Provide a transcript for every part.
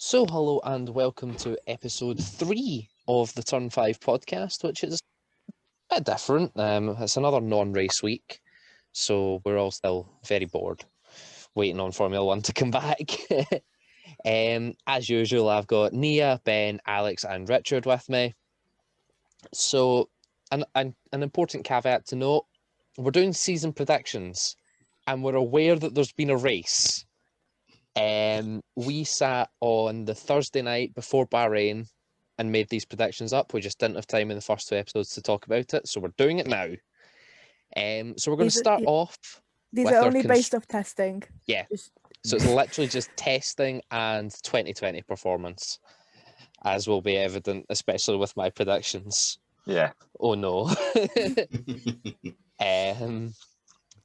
So, hello and welcome to episode 3 of the Turn 5 podcast, which is a bit different. It's another non-race week, so we're all still very bored, waiting on Formula 1 to come back. As usual, I've got Nia, Ben, Alex and Richard with me. So, an important caveat to note, we're doing season predictions, and we're aware that there's been a race. We sat on the Thursday night before Bahrain and made these predictions up. We just didn't have time in the first 2 episodes to talk about it, so we're doing it now. So we're going to start off. These are only based off testing. Yeah. So it's literally just testing and 2020 performance, as will be evident, especially with my predictions. Yeah. Oh no.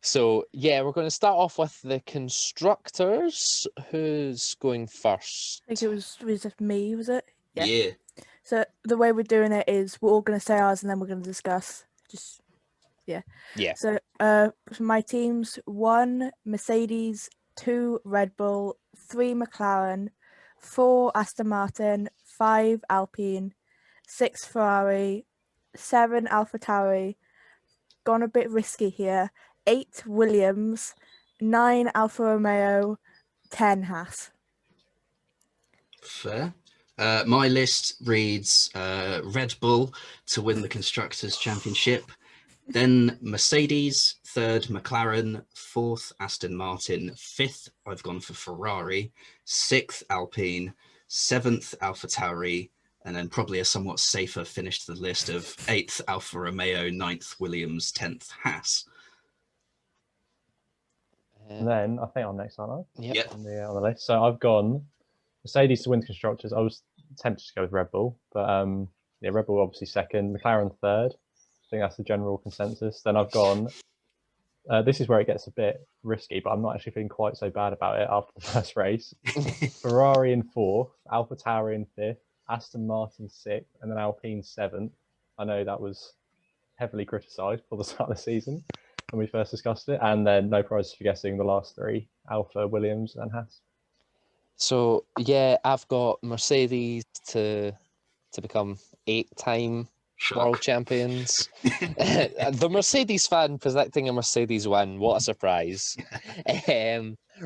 So, yeah, we're going to start off with the Constructors. Who's going first? I think it was just me, was it? Yeah. So the way we're doing it is we're all going to say ours and then we're going to discuss. Yeah. So for my teams, 1 Mercedes, 2 Red Bull, 3 McLaren, 4 Aston Martin, 5 Alpine, 6 Ferrari, 7 AlphaTauri. Gone a bit risky here. 8 Williams, 9 Alfa Romeo, 10 Haas. Fair. My list reads Red Bull to win the Constructors' Championship, then Mercedes, 3rd McLaren, 4th Aston Martin, 5th I've gone for Ferrari, 6th Alpine, 7th AlphaTauri, and then probably a somewhat safer finish to the list of 8th Alfa Romeo, 9th Williams, 10th Haas. And then I think I'm next, aren't I? Yep. On the list. So I've gone Mercedes to win the Constructors. I was tempted to go with Red Bull, but Red Bull obviously 2nd, McLaren 3rd. I think that's the general consensus. Then I've gone. This is where it gets a bit risky, but I'm not actually feeling quite so bad about it after the first race. Ferrari in 4th, AlphaTauri in 5th, Aston Martin 6th, and then Alpine 7th. I know that was heavily criticised for the start of the season when we first discussed it, and then no prizes for guessing the last 3, Alfa, Williams and Haas. So, yeah, I've got Mercedes to become 8-time world champions. The Mercedes fan predicting a Mercedes win. What a surprise.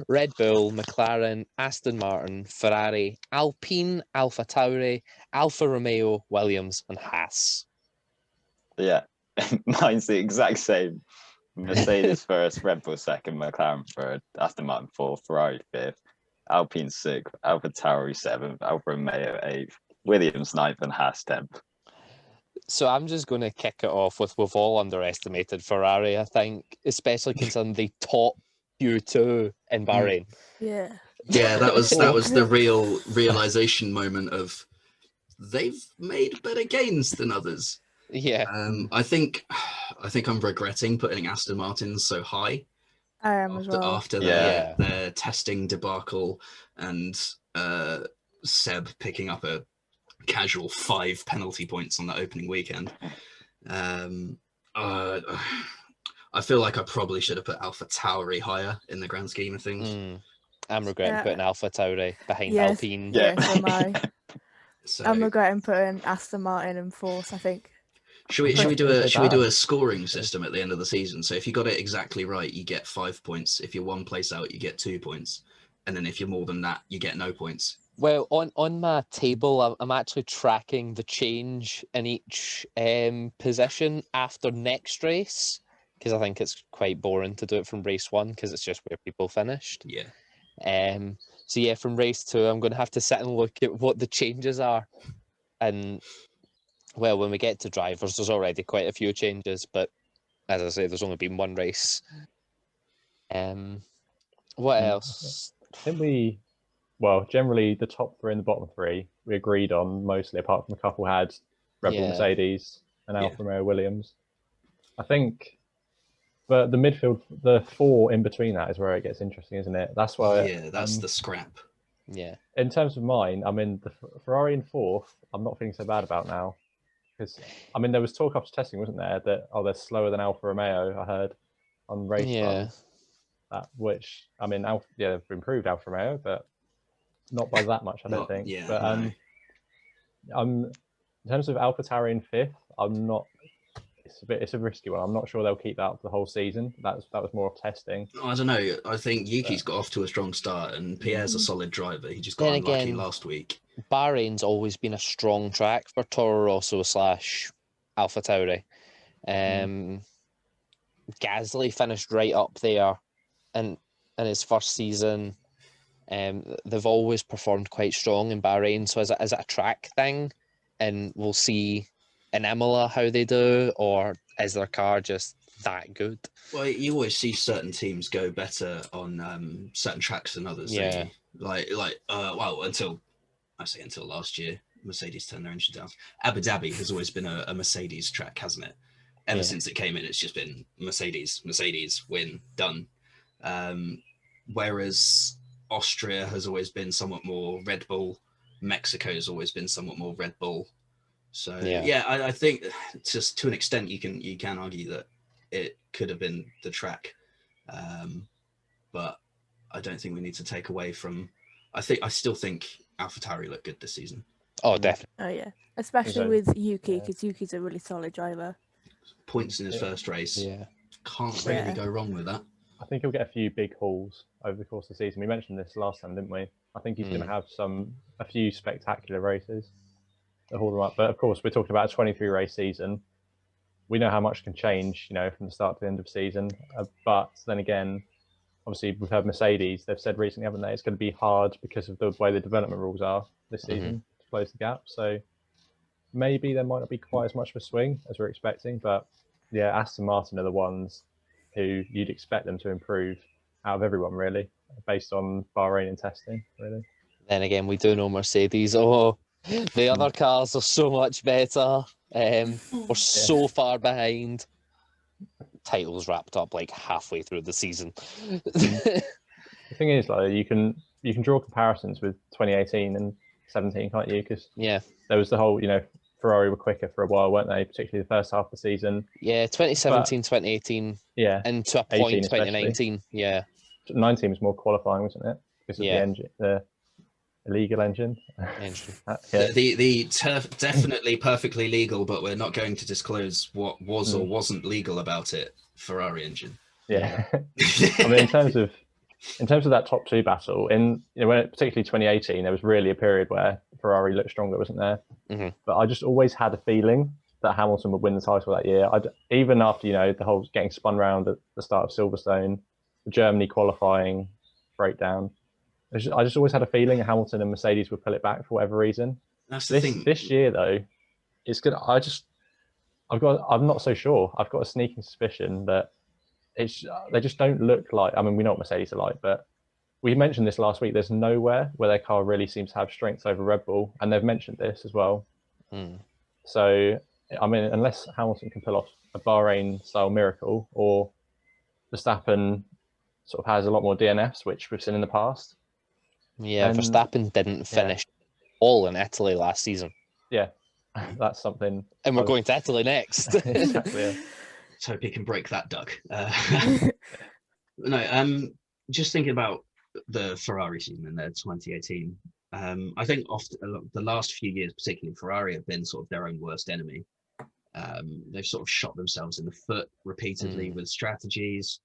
Red Bull, McLaren, Aston Martin, Ferrari, Alpine, AlphaTauri, Alfa Romeo, Williams and Haas. Yeah, mine's the exact same. Mercedes first, Red Bull 2nd, McLaren 3rd, Aston Martin 4th, Ferrari 5th, Alpine 6th, AlphaTauri 7th, Alfa Romeo 8th, Williams 9th and Haas 10th. So I'm just going to kick it off with we've all underestimated Ferrari, I think, especially considering they top Q2 in Bahrain. Yeah. Yeah, that was the real realization moment of they've made better gains than others. Yeah. I think I'm regretting putting Aston Martin so high. I am as well. After their testing debacle and Seb picking up a casual 5 penalty points on the opening weekend. I feel like I probably should have put AlphaTauri higher in the grand scheme of things. I'm regretting putting AlphaTauri behind Alpine. Yeah, so am I. So, I'm regretting putting Aston Martin in 4th, I think. Should we do a scoring system at the end of the season? So if you got it exactly right, you get 5 points. If you're 1 place out, you get 2 points. And then if you're more than that, you get no points. Well, on my table, I'm actually tracking the change in each position after next race, because I think it's quite boring to do it from race 1, because it's just where people finished. Yeah. So yeah, from race 2, I'm going to have to sit and look at what the changes are. And, well, when we get to drivers, there's already quite a few changes, but as I say, there's only been 1 race. What else? I think generally the top 3 and the bottom 3 we agreed on mostly, apart from a couple had Red Bull, Mercedes and Alfa Romeo Williams. I think, but the midfield, the 4 in between that is where it gets interesting, isn't it? That's why. That's the scrap. Yeah. In terms of mine, I mean, the Ferrari in 4th, I'm not feeling so bad about now. Because, I mean, there was talk after testing, wasn't there, that, they're slower than Alfa Romeo, I heard, on race runs. Which, I mean, they've improved Alfa Romeo, but not by that much, I don't Not- think. yeah, But no. in terms of AlphaTauri in 5th, I'm not. It's a risky one. I'm not sure they'll keep that up the whole season. That was more of testing. I don't know. I think Yuki's got off to a strong start, and Pierre's a solid driver. He just got Then unlucky again, last week. Bahrain's always been a strong track for Toro Rosso / AlphaTauri. Gasly finished right up there in his first season. They've always performed quite strong in Bahrain. So is it a track thing? And we'll see in Imola how they do, or is their car just that good? Well, you always see certain teams go better on certain tracks than others. Yeah. Don't you? Well, until last year, Mercedes turned their engine down. Abu Dhabi has always been a Mercedes track, hasn't it? Ever since it came in, it's just been Mercedes, win, done. Whereas Austria has always been somewhat more Red Bull. Mexico has always been somewhat more Red Bull. So I think just to an extent you can argue that it could have been the track, but I don't think we need to take away from. I still think AlphaTauri looked good this season. Oh, definitely. Oh yeah, especially with Yuki, because Yuki's a really solid driver. Points in his first race. Yeah, can't really go wrong with that. I think he'll get a few big hauls over the course of the season. We mentioned this last time, didn't we? I think he's going to have a few spectacular races that haul them up. But of course, we're talking about a 23 race season. We know how much can change, from the start to the end of the season. But then again, obviously, we've heard Mercedes. They've said recently, haven't they? It's going to be hard because of the way the development rules are this season to close the gap. So maybe there might not be quite as much of a swing as we're expecting. But yeah, Aston Martin are the ones who you'd expect them to improve out of everyone, really, based on Bahrain and testing, really. Then again, we do know Mercedes. Oh, the other cars are so much better. We're so far behind. Titles wrapped up like halfway through the season. The thing is, like, you can draw comparisons with 2018 and 17, can't you? Because there was the whole, Ferrari were quicker for a while, weren't they? Particularly the first half of the season. Yeah, 2017, 2018. Yeah. And to a point, 2019. Especially. Yeah. 19 was more qualifying, wasn't it? Because of the engine, the illegal engine. The turf definitely perfectly legal, but we're not going to disclose what was or wasn't legal about it. Ferrari engine. Yeah. I mean, in terms of that top two battle, when particularly 2018, there was really a period where Ferrari looked stronger, wasn't there? But I just always had a feeling that Hamilton would win the title that year. Even after the whole getting spun round at the start of Silverstone, the Germany qualifying breakdown. I just always had a feeling Hamilton and Mercedes would pull it back for whatever reason. That's the thing. This year, though, it's good. I'm not so sure. I've got a sneaking suspicion that they just don't look like. I mean, we know what Mercedes are like, but we mentioned this last week. There's nowhere where their car really seems to have strengths over Red Bull, and they've mentioned this as well. So, I mean, unless Hamilton can pull off a Bahrain-style miracle, or Verstappen sort of has a lot more DNFs, which we've seen in the past. Yeah, Verstappen didn't finish all in Italy last season. Yeah, that's something. And we're going to Italy next. Exactly. Yeah. Let's hope he can break that duck. No, just thinking about the Ferrari season in their 2018. I think often the last few years, particularly Ferrari, have been sort of their own worst enemy. They've sort of shot themselves in the foot repeatedly with strategies.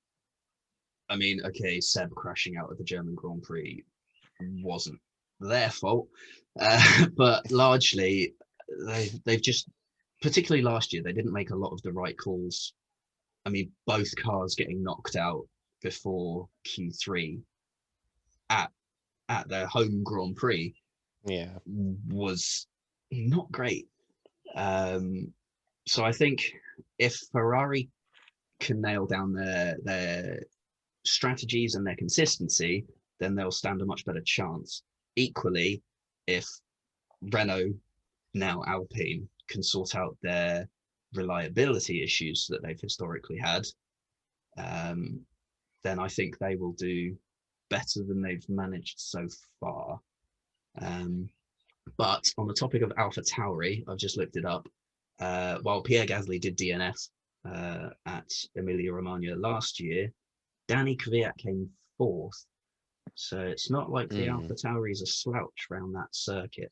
I mean, okay, Seb crashing out of the German Grand Prix wasn't their fault, but largely they've just, particularly last year, they didn't make a lot of the right calls. I mean, both cars getting knocked out before Q3 at their home Grand Prix was not great. So I think if Ferrari can nail down their strategies and their consistency, then they'll stand a much better chance. Equally, if Renault, now Alpine, can sort out their reliability issues that they've historically had, then I think they will do better than they've managed so far. But on the topic of AlphaTauri, I've just looked it up. While Pierre Gasly did DNF at Emilia-Romagna last year, Danny Kvyat came fourth So it's not like the AlphaTauri is a slouch around that circuit.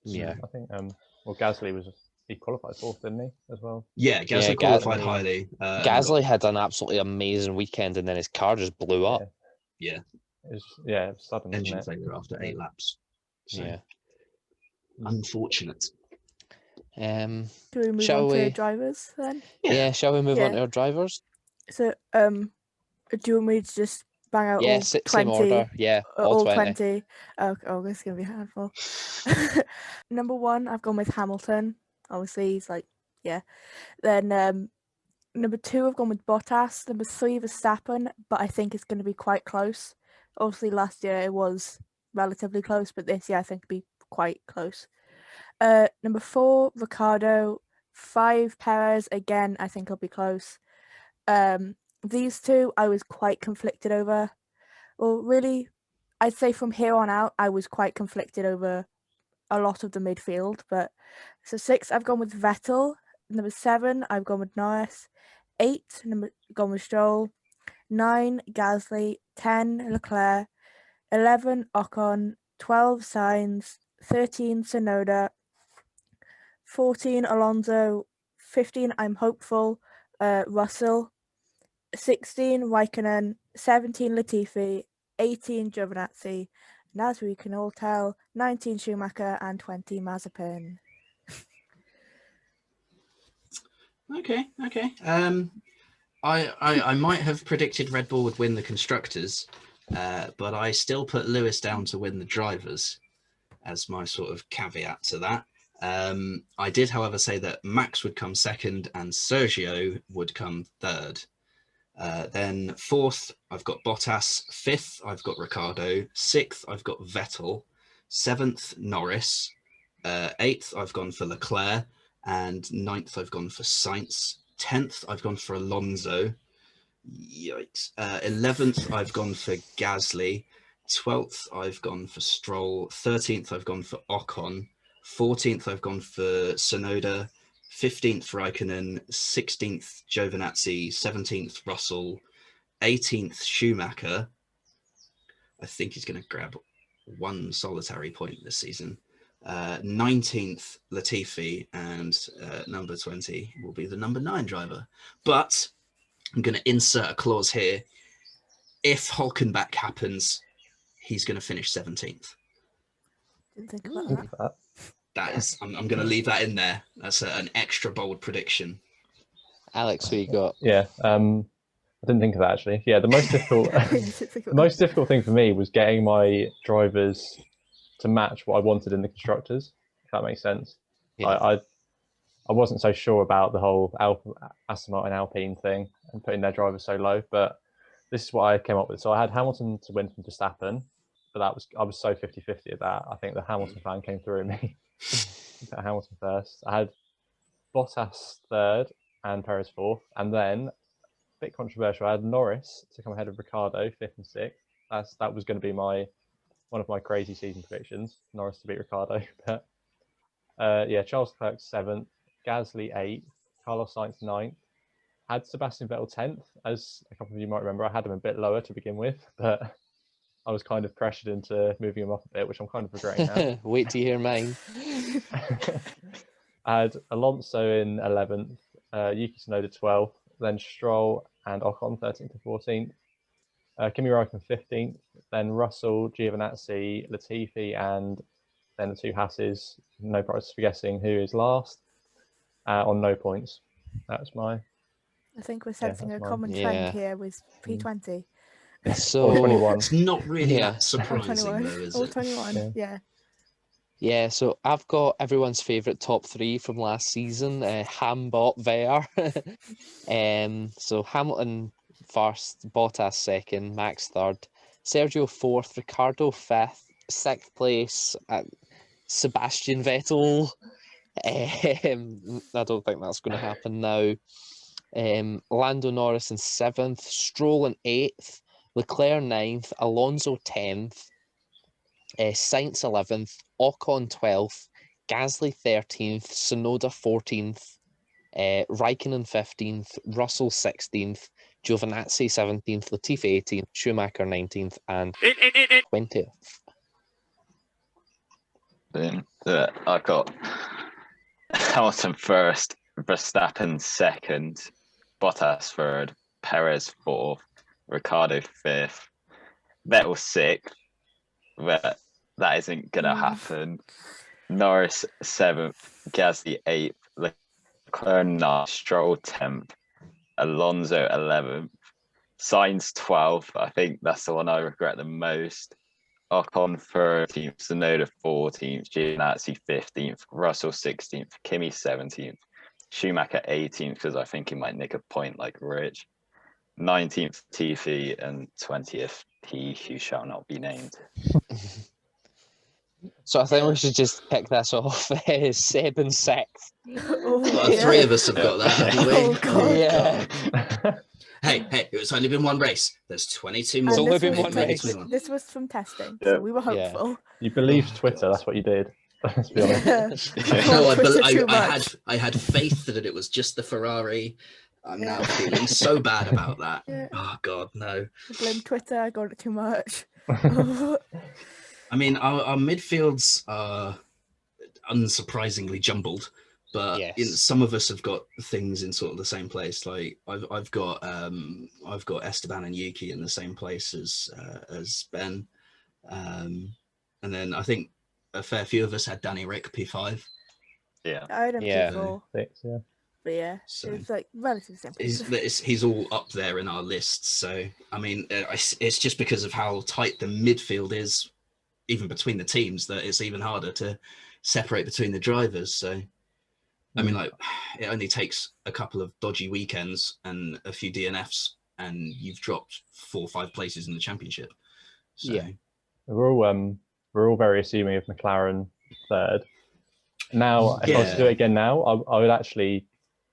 Yeah. I think well, Gasly he qualified fourth, didn't he, as well? Yeah, Gasly qualified highly. Gasly had an absolutely amazing weekend, and then his car just blew up. Yeah. It was sudden, Engine wasn't it? failure after 8 laps. So, Yeah. unfortunate. Do we move Shall on we? to drivers then? Yeah, shall we move on Yeah. to our drivers? So, do you want me to just bang out all 20? Same order. Yeah, all 20. Oh, this is going to be a handful. Number 1, I've gone with Hamilton. Obviously, he's like, yeah. Then number 2, I've gone with Bottas. Number 3, Verstappen, but I think it's going to be quite close. Obviously, last year it was relatively close, but this year I think it'll be quite close. Number 4, Ricciardo. 5, Perez. Again, I think it'll be close. These two I was quite conflicted over. Well, really, I'd say from here on out, I was quite conflicted over a lot of the midfield. But so 6, I've gone with Vettel. Number 7, I've gone with Norris. 8, gone with Stroll. 9, Gasly. 10, Leclerc. 11, Ocon. 12, Sainz. 13, Tsunoda. 14, Alonso. 15, I'm hopeful, Russell. 16, Raikkonen. 17, Latifi. 18, Giovinazzi. And as we can all tell, 19, Schumacher, and 20, Mazepin. Okay. I might have predicted Red Bull would win the Constructors, but I still put Lewis down to win the Drivers as my sort of caveat to that. I did, however, say that Max would come second and Sergio would come third. Then 4th, I've got Bottas. 5th, I've got Ricciardo. 6th, I've got Vettel. 7th, Norris. 8th, I've gone for Leclerc. And 9th, I've gone for Sainz. 10th, I've gone for Alonso. Yikes. 11th, I've gone for Gasly. 12th, I've gone for Stroll. 13th, I've gone for Ocon. 14th, I've gone for Tsunoda. 15th, Raikkonen. 16th, Giovinazzi. 17th, Russell. 18th, Schumacher. I think he's going to grab one solitary point this season. 19th, Latifi, and number 20 will be the number 9 driver. But I'm going to insert a clause here. If Hulkenbach happens, he's going to finish 17th. Didn't think about that. That is, I'm going to leave that in there. That's an extra bold prediction. Alex, who you got? Yeah, I didn't think of that actually. Yeah, the most difficult thing for me was getting my drivers to match what I wanted in the Constructors, if that makes sense. Yeah. I wasn't so sure about the whole Aston Martin Alpine thing and putting their drivers so low, but this is what I came up with. So I had Hamilton to win from Verstappen, but I was so 50-50 at that. I think the Hamilton fan came through me. Put Hamilton first. I had Bottas third and Perez fourth, and then a bit controversial, I had Norris to come ahead of Ricciardo 5th and 6th. That was going to be one of my crazy season predictions, Norris to beat Ricciardo. But Charles Leclerc 7th, Gasly 8th, Carlos Sainz 9th. Had Sebastian Vettel 10th, as a couple of you might remember. I had him a bit lower to begin with, but I was kind of pressured into moving him up a bit, which I'm kind of regretting now. Wait till you hear mine. I had Alonso in 11th, Yuki Tsunoda 12th, then Stroll and Ocon 13th and 14th. Kimi Räikkönen 15th, then Russell, Giovinazzi, Latifi, and then the 2 Hasses. No prize for guessing who is last on no points. That's my... I think we're sensing a common trend here with P20. So 21. It's not really that surprising, though, is it? 21, yeah. Yeah, so I've got everyone's favourite top 3 from last season, Hambot Ver. So Hamilton first, Bottas second, Max third, Sergio 4th, Ricciardo 5th, 6th place, Sebastian Vettel. I don't think that's going to happen now. Lando Norris in 7th, Stroll in 8th, Leclerc 9th, Alonso 10th, Sainz 11th, Ocon 12th, Gasly 13th, Tsunoda 14th, Raikkonen 15th, Russell 16th, Giovinazzi 17th, Latifi 18th, Schumacher 19th, and 20th. Then I got Hamilton first, Verstappen second, Bottas third, Perez fourth, Ricciardo fifth, Vettel sixth, but that isn't gonna happen. Norris seventh, Gasly eighth, Leclerc ninth, Stroll 10th, Alonso 11th, Sainz 12th. I think that's the one I regret the most. Ocon 13th, Tsunoda 14th, Giovinazzi 15th, Russell 16th, Kimi 17th, Schumacher 18th because I think he might nick a point like Rich, 19th Tiffy, and 20th he who shall not be named. So I think we should just pick this off. Seb and sixth. Oh, Three of us have got that, haven't we? Oh, God. Yeah. Hey, it's only been one race. There's 22 more. It's only this been was one from- race. This was from testing, Yeah. so we were Yeah. hopeful. You believed Twitter, that's what you did. Let's be honest. No, Twitter too I had faith that it was just the Ferrari. I'm now feeling so bad about that. Yeah. Oh God, no. I blame Twitter. I got it too much. I mean, our midfields are unsurprisingly jumbled, but Yes. some of us have got things in sort of the same place. Like I've got Esteban and Yuki in the same place as Ben, and then I think a fair few of us had Danny Rick P5. Yeah. I had him Yeah. P4, 6, yeah. but yeah, So- it was like relatively simple. He's all up there in our lists. So I mean, it's just because of how tight the midfield is, even between the teams, that it's even harder to separate between the drivers. So I mean, like, it only takes a couple of dodgy weekends and a few DNFs, and you've dropped 4 or 5 places in the championship. So, Yeah. We're all very assuming of McLaren third. Now, if I was to do it again now, I would actually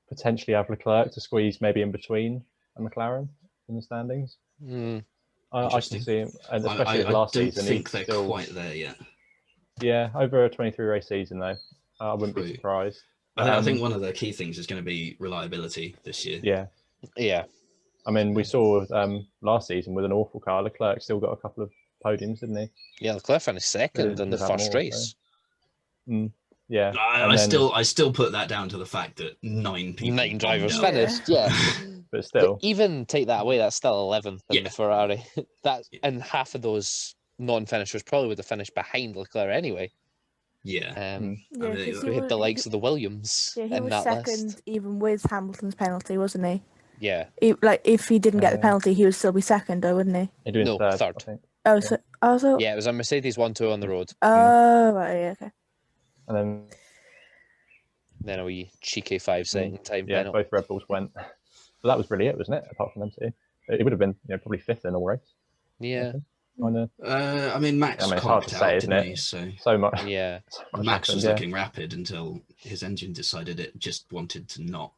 potentially have Leclerc to squeeze maybe in between a McLaren in the standings. Mm. I can Interesting. see him, and especially I last don't season. think he's they're still, quite there yet. Yeah, over a 23 race season though, I wouldn't be True. surprised. I think one of the key things is going to be reliability this year. Yeah, Yeah. I mean, we saw last season with an awful car, Leclerc still got a couple of podiums, didn't he? Yeah, Leclerc finished second in the He'd have first more, race. Yeah, I still put that down to the fact that 9 people. 9 drivers bombed out. finished, yeah. but still, Even take that away, that's still 11th in Yeah. the Ferrari. And half of those non-finishers probably would have finished behind Leclerc anyway. Yeah. Yeah, mean, 'cause We had the likes of the Williams he in was that second list. even with Hamilton's penalty, wasn't he? Yeah. If he didn't get the Yeah. penalty, he would still be second, though, wouldn't he? they're doing No, third, third. I think. Oh, so also. Yeah, it was a Mercedes 1-2 on the road. Oh, right, yeah, okay. And then Then a wee cheeky 5-second time yeah, penalty. both Red Bulls went. So that was really it, wasn't it? Apart from them two, it would have been probably fifth in all race. Yeah. Kind of I mean, Max I mean, it's hard conked to out, say, isn't didn't it? he? So so much. Yeah. So much Max happened, was yeah. looking rapid until his engine decided it just wanted to not.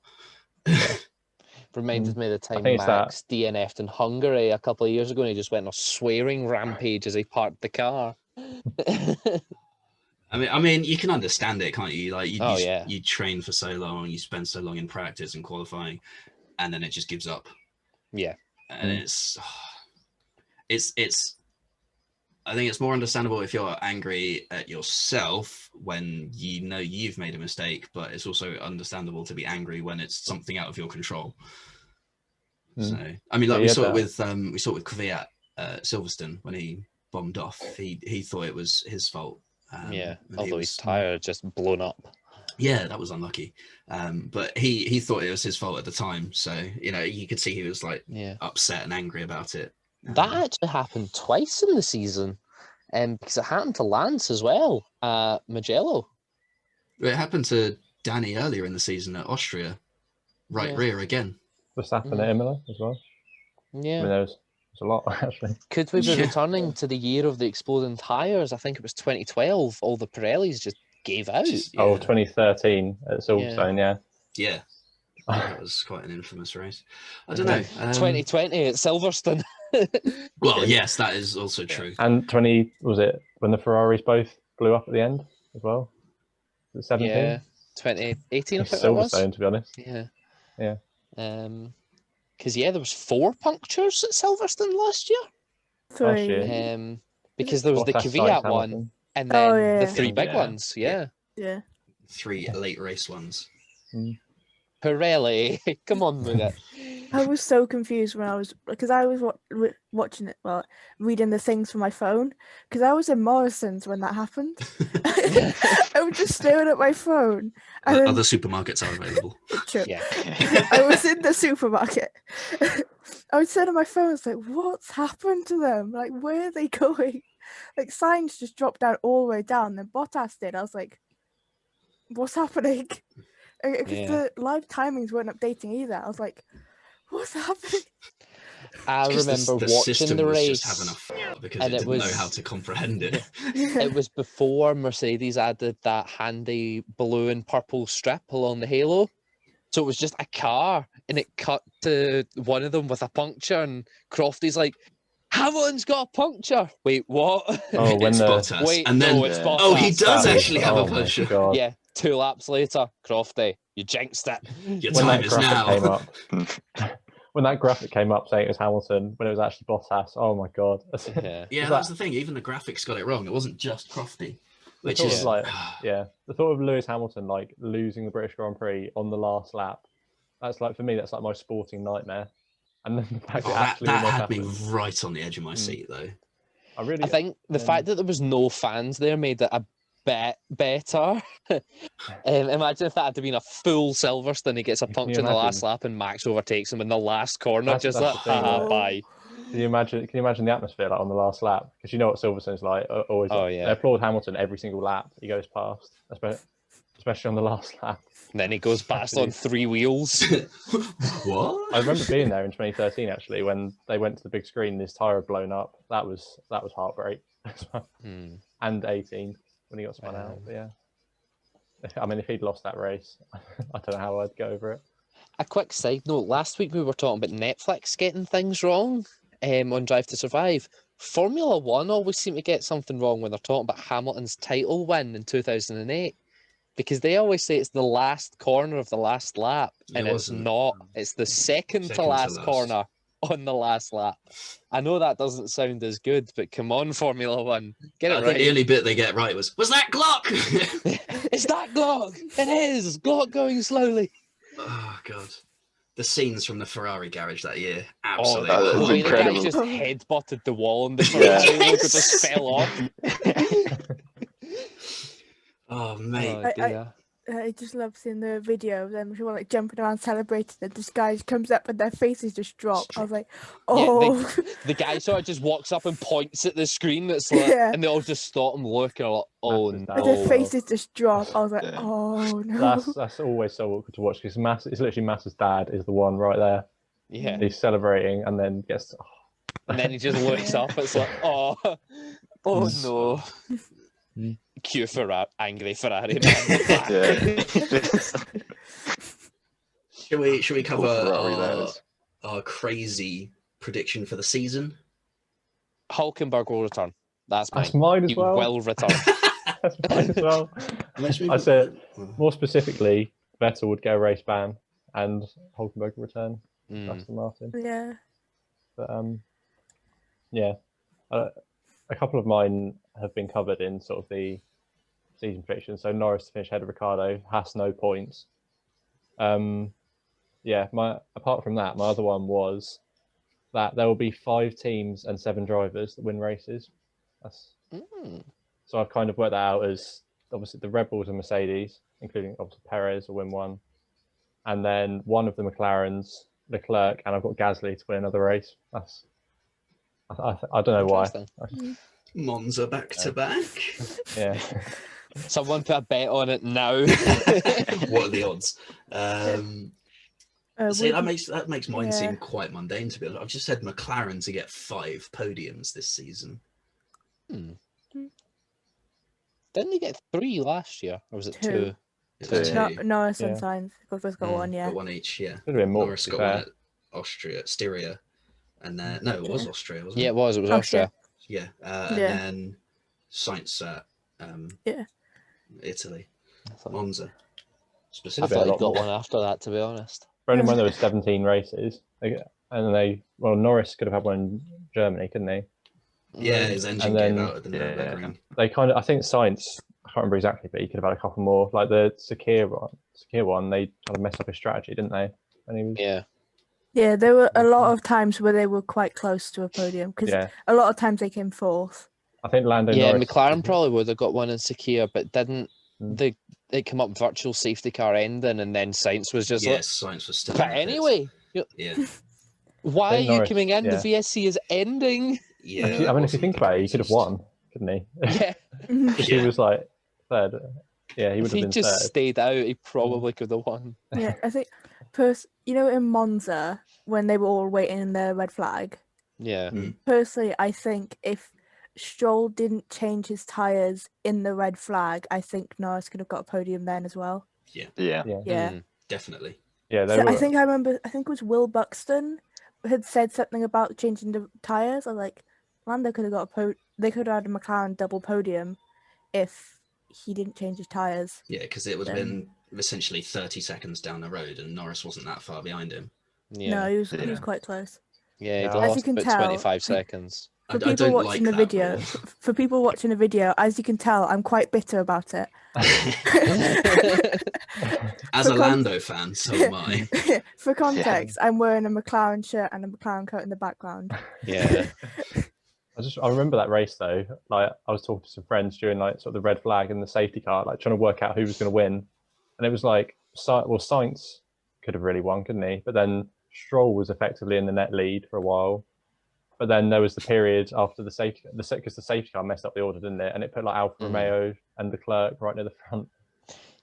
Reminded me of the time think it's Max DNF'd in Hungary a couple of years ago and he just went on a swearing rampage as he parked the car. I mean, you can understand it, can't you? Like, yeah. you train for so long, you spend so long in practice and qualifying, and then it just gives up. Yeah. And it's. I think it's more understandable if you're angry at yourself when you know you've made a mistake, but it's also understandable to be angry when it's something out of your control. So, I mean, like we saw it with Kvyat at Silverstone when he bombed off. He thought it was his fault. Yeah. and Although his tyre had just blown up. Yeah, that was unlucky. But he thought it was his fault at the time. So, you could see he was like upset and angry about it. That actually happened twice in the season. Because it happened to Lance as well, Mugello. It happened to Danny earlier in the season at Austria, rear again. Verstappen at Imola as well. Yeah. I mean, there's a lot actually. Could we be returning to the year of the exploding tyres? I think it was 2012. All the Pirellis just gave out. 2013 at Silverstone, Yeah. That was quite an infamous race. I don't know. 2020 at Silverstone. Well, yes, that is also true. And was it when the Ferraris both blew up at the end as well? Was it 17? Yeah, 2018 I think that was. Silverstone, to be honest. Yeah. Yeah. Because there was 4 punctures at Silverstone last year. Last 3. year. Because there was the Bottas, Kvyat Sainz, one, Hamilton. and then the yeah. 3 big Yeah. ones. Yeah. Yeah. 3 late race ones. Pirelli, come on with it. I was so confused when I was watching it, reading the things from my phone, because I was in Morrison's when that happened. I was just staring at my phone, and then, Other supermarkets are available. True. Yeah. I was in the supermarket. I was sitting on my phone. I was like, "What's happened to them? Like, where are they going?" Like, Sainz just dropped down all the way down. Then Bottas did. I was like, "What's happening?" Because the live timings weren't updating either. I was like, "What's happening?" I remember the watching system the was race. just having a f- because and it it didn't know was- how to comprehend it. It was before Mercedes added that handy blue and purple strip along the halo. So it was just a car, and it cut to one of them with a puncture, and Crofty's like, Hamilton's got a puncture. Wait, what? Oh, when It's the Bottas. Wait, and then no, it's Bottas. oh, he does that was- actually have a oh my puncture. God. Yeah, 2 laps later, Crofty, you jinxed it. Your When time that is graphic now. came up, when that graphic came up saying it was Hamilton, when it was actually Bottas, oh my God. Yeah. Yeah, that was the thing. Even the graphics got it wrong. It wasn't just Crofty, which thought is of, like, the thought of Lewis Hamilton like losing the British Grand Prix on the last lap. That's like, for me, that's like my sporting nightmare. And then the fact Oh, it that actually almost had me happened. right on the edge of my seat, though. I think the fact that there was no fans there made it a bit better. Imagine if that had been a full Silverstone, he gets a Can you puncture in the last imagine? lap and Max overtakes him in the last corner. That's Just the like, thing, haha, though. bye. Can you imagine the atmosphere like on the last lap? Because you know what Silverstone's like. Always. Oh, Like, yeah. They applaud Hamilton every single lap he goes past, especially on the last lap. And then he goes past on 3 wheels. What? I remember being there in 2013 actually when they went to the big screen and his tyre had blown up. That was heartbreak. Hmm. And 18 when he got spun out. But yeah, I mean, if he'd lost that race, I don't know how I'd go over it. A quick side note, last week we were talking about Netflix getting things wrong on Drive to Survive. Formula One always seem to get something wrong when they're talking about Hamilton's title win in 2008. Because they always say it's the last corner of the last lap, and It it's wasn't. not. It's the second to last corner on the last lap. I know that doesn't sound as good, but come on, Formula One, get it I right. think the only bit they get right was that Glock? It's that Glock. It is Glock going slowly. Oh, God. The scenes from the Ferrari garage that year. Oh, Absolutely. that the was way the guy incredible. just headbutted the wall and the Yeah. Ferrari logo just fell off. Oh, mate. Oh, dear. I just love seeing the video of them like jumping around celebrating, and this guy comes up and their faces just drop. I was like, "Oh!" The guy sort of just walks up and points at the screen. That's like, Yeah. and they all just stop and look. And are like, oh Massive And no. their faces just drop. I was like, Yeah. "Oh no!" That's always so awkward to watch because it's literally Massa's dad is the one right there. yeah. He's celebrating and then gets. And then he just looks up. It's like, oh no. Cue for angry Ferrari man. Yeah. Should we cover Ferrari those. our crazy prediction for the season? Hulkenberg will return. That's mine. That's mine as He well. will return. That's mine as well. I said more specifically, Vettel would get a race ban and Hulkenberg would return. Aston Martin. Yeah. But yeah, a couple of mine have been covered in sort of the season predictions. So Norris to finish ahead of Ricciardo, Haas no points. Yeah, apart from that, my other one was that there will be 5 teams and 7 drivers that win races. So I've kind of worked that out as obviously the Red Bulls and Mercedes, including obviously Perez will win one, and then one of the McLarens, Leclerc, and I've got Gasly to win another race. I don't know why. Monza back to back. Yeah. Someone put a bet on it now. What are the odds? See, that makes mine yeah. seem quite mundane, to be honest. I've just said McLaren to get 5 podiums this season. Didn't they get 3 last year, or was it 2? It was 2. Norris and Yeah. Sainz. Both got one. Yeah. Got one each, yeah. Could have been more. Norris to be got one fair. at Austria, Styria, and then no, it was Austria, wasn't Yeah, it? it was. It was Austria. Austria. Yeah, and Yeah. then Sainz at Italy, I thought, Monza, I Could have thought been a he lot got more. one after that, to be honest. bearing in mind there were 17 races, and Norris could have had one in Germany, couldn't he? Yeah, his engine And then- gave out at the Nürburgring. They I think Sainz, I can't remember exactly, but he could have had a couple more. Like the Sakir one, they kind of messed up his strategy, didn't they? And he was, Yeah, there were a lot of times where they were quite close to a podium because a lot of times they came fourth. I think Lando Norris. McLaren probably would have got one in Sakir, but didn't. Mm. They come up virtual safety car ending, and then Sainz was just like. Sainz was still. But anyway, why are you Norris, coming in? The VSC is ending. Yeah, I mean, if you think about it, he could have won, couldn't he? Yeah. He was like third. Yeah, he would If have he been just third. stayed out, he probably could have won. Yeah, I think, in Monza, when they were all waiting in the red flag, Yeah. personally, I think if Stroll didn't change his tyres in the red flag, I think Norris could have got a podium then as well. Yeah. Definitely. Yeah, So I think it was Will Buxton had said something about changing the tyres. I was like, Lando could have got they could have had a McLaren double podium if he didn't change his tyres. Yeah, because it would have been essentially 30 seconds down the road, and Norris wasn't that far behind him. Yeah. No, he was quite close. Yeah, he As lost you can about tell, 25 seconds. For people watching the video, for people watching the video, as you can tell, I'm quite bitter about it. As a Lando fan, so am I. For context, I'm wearing a McLaren shirt and a McLaren coat in the background. Yeah. I remember that race though. Like I was talking to some friends during like sort of the red flag and the safety car, like trying to work out who was going to win, and it was like, Sainz could have really won, couldn't he? But then Stroll was effectively in the net lead for a while. But then there was the period after the safety, because the safety car messed up the order, didn't it? And it put like Alfa Romeo and Leclerc right near the front.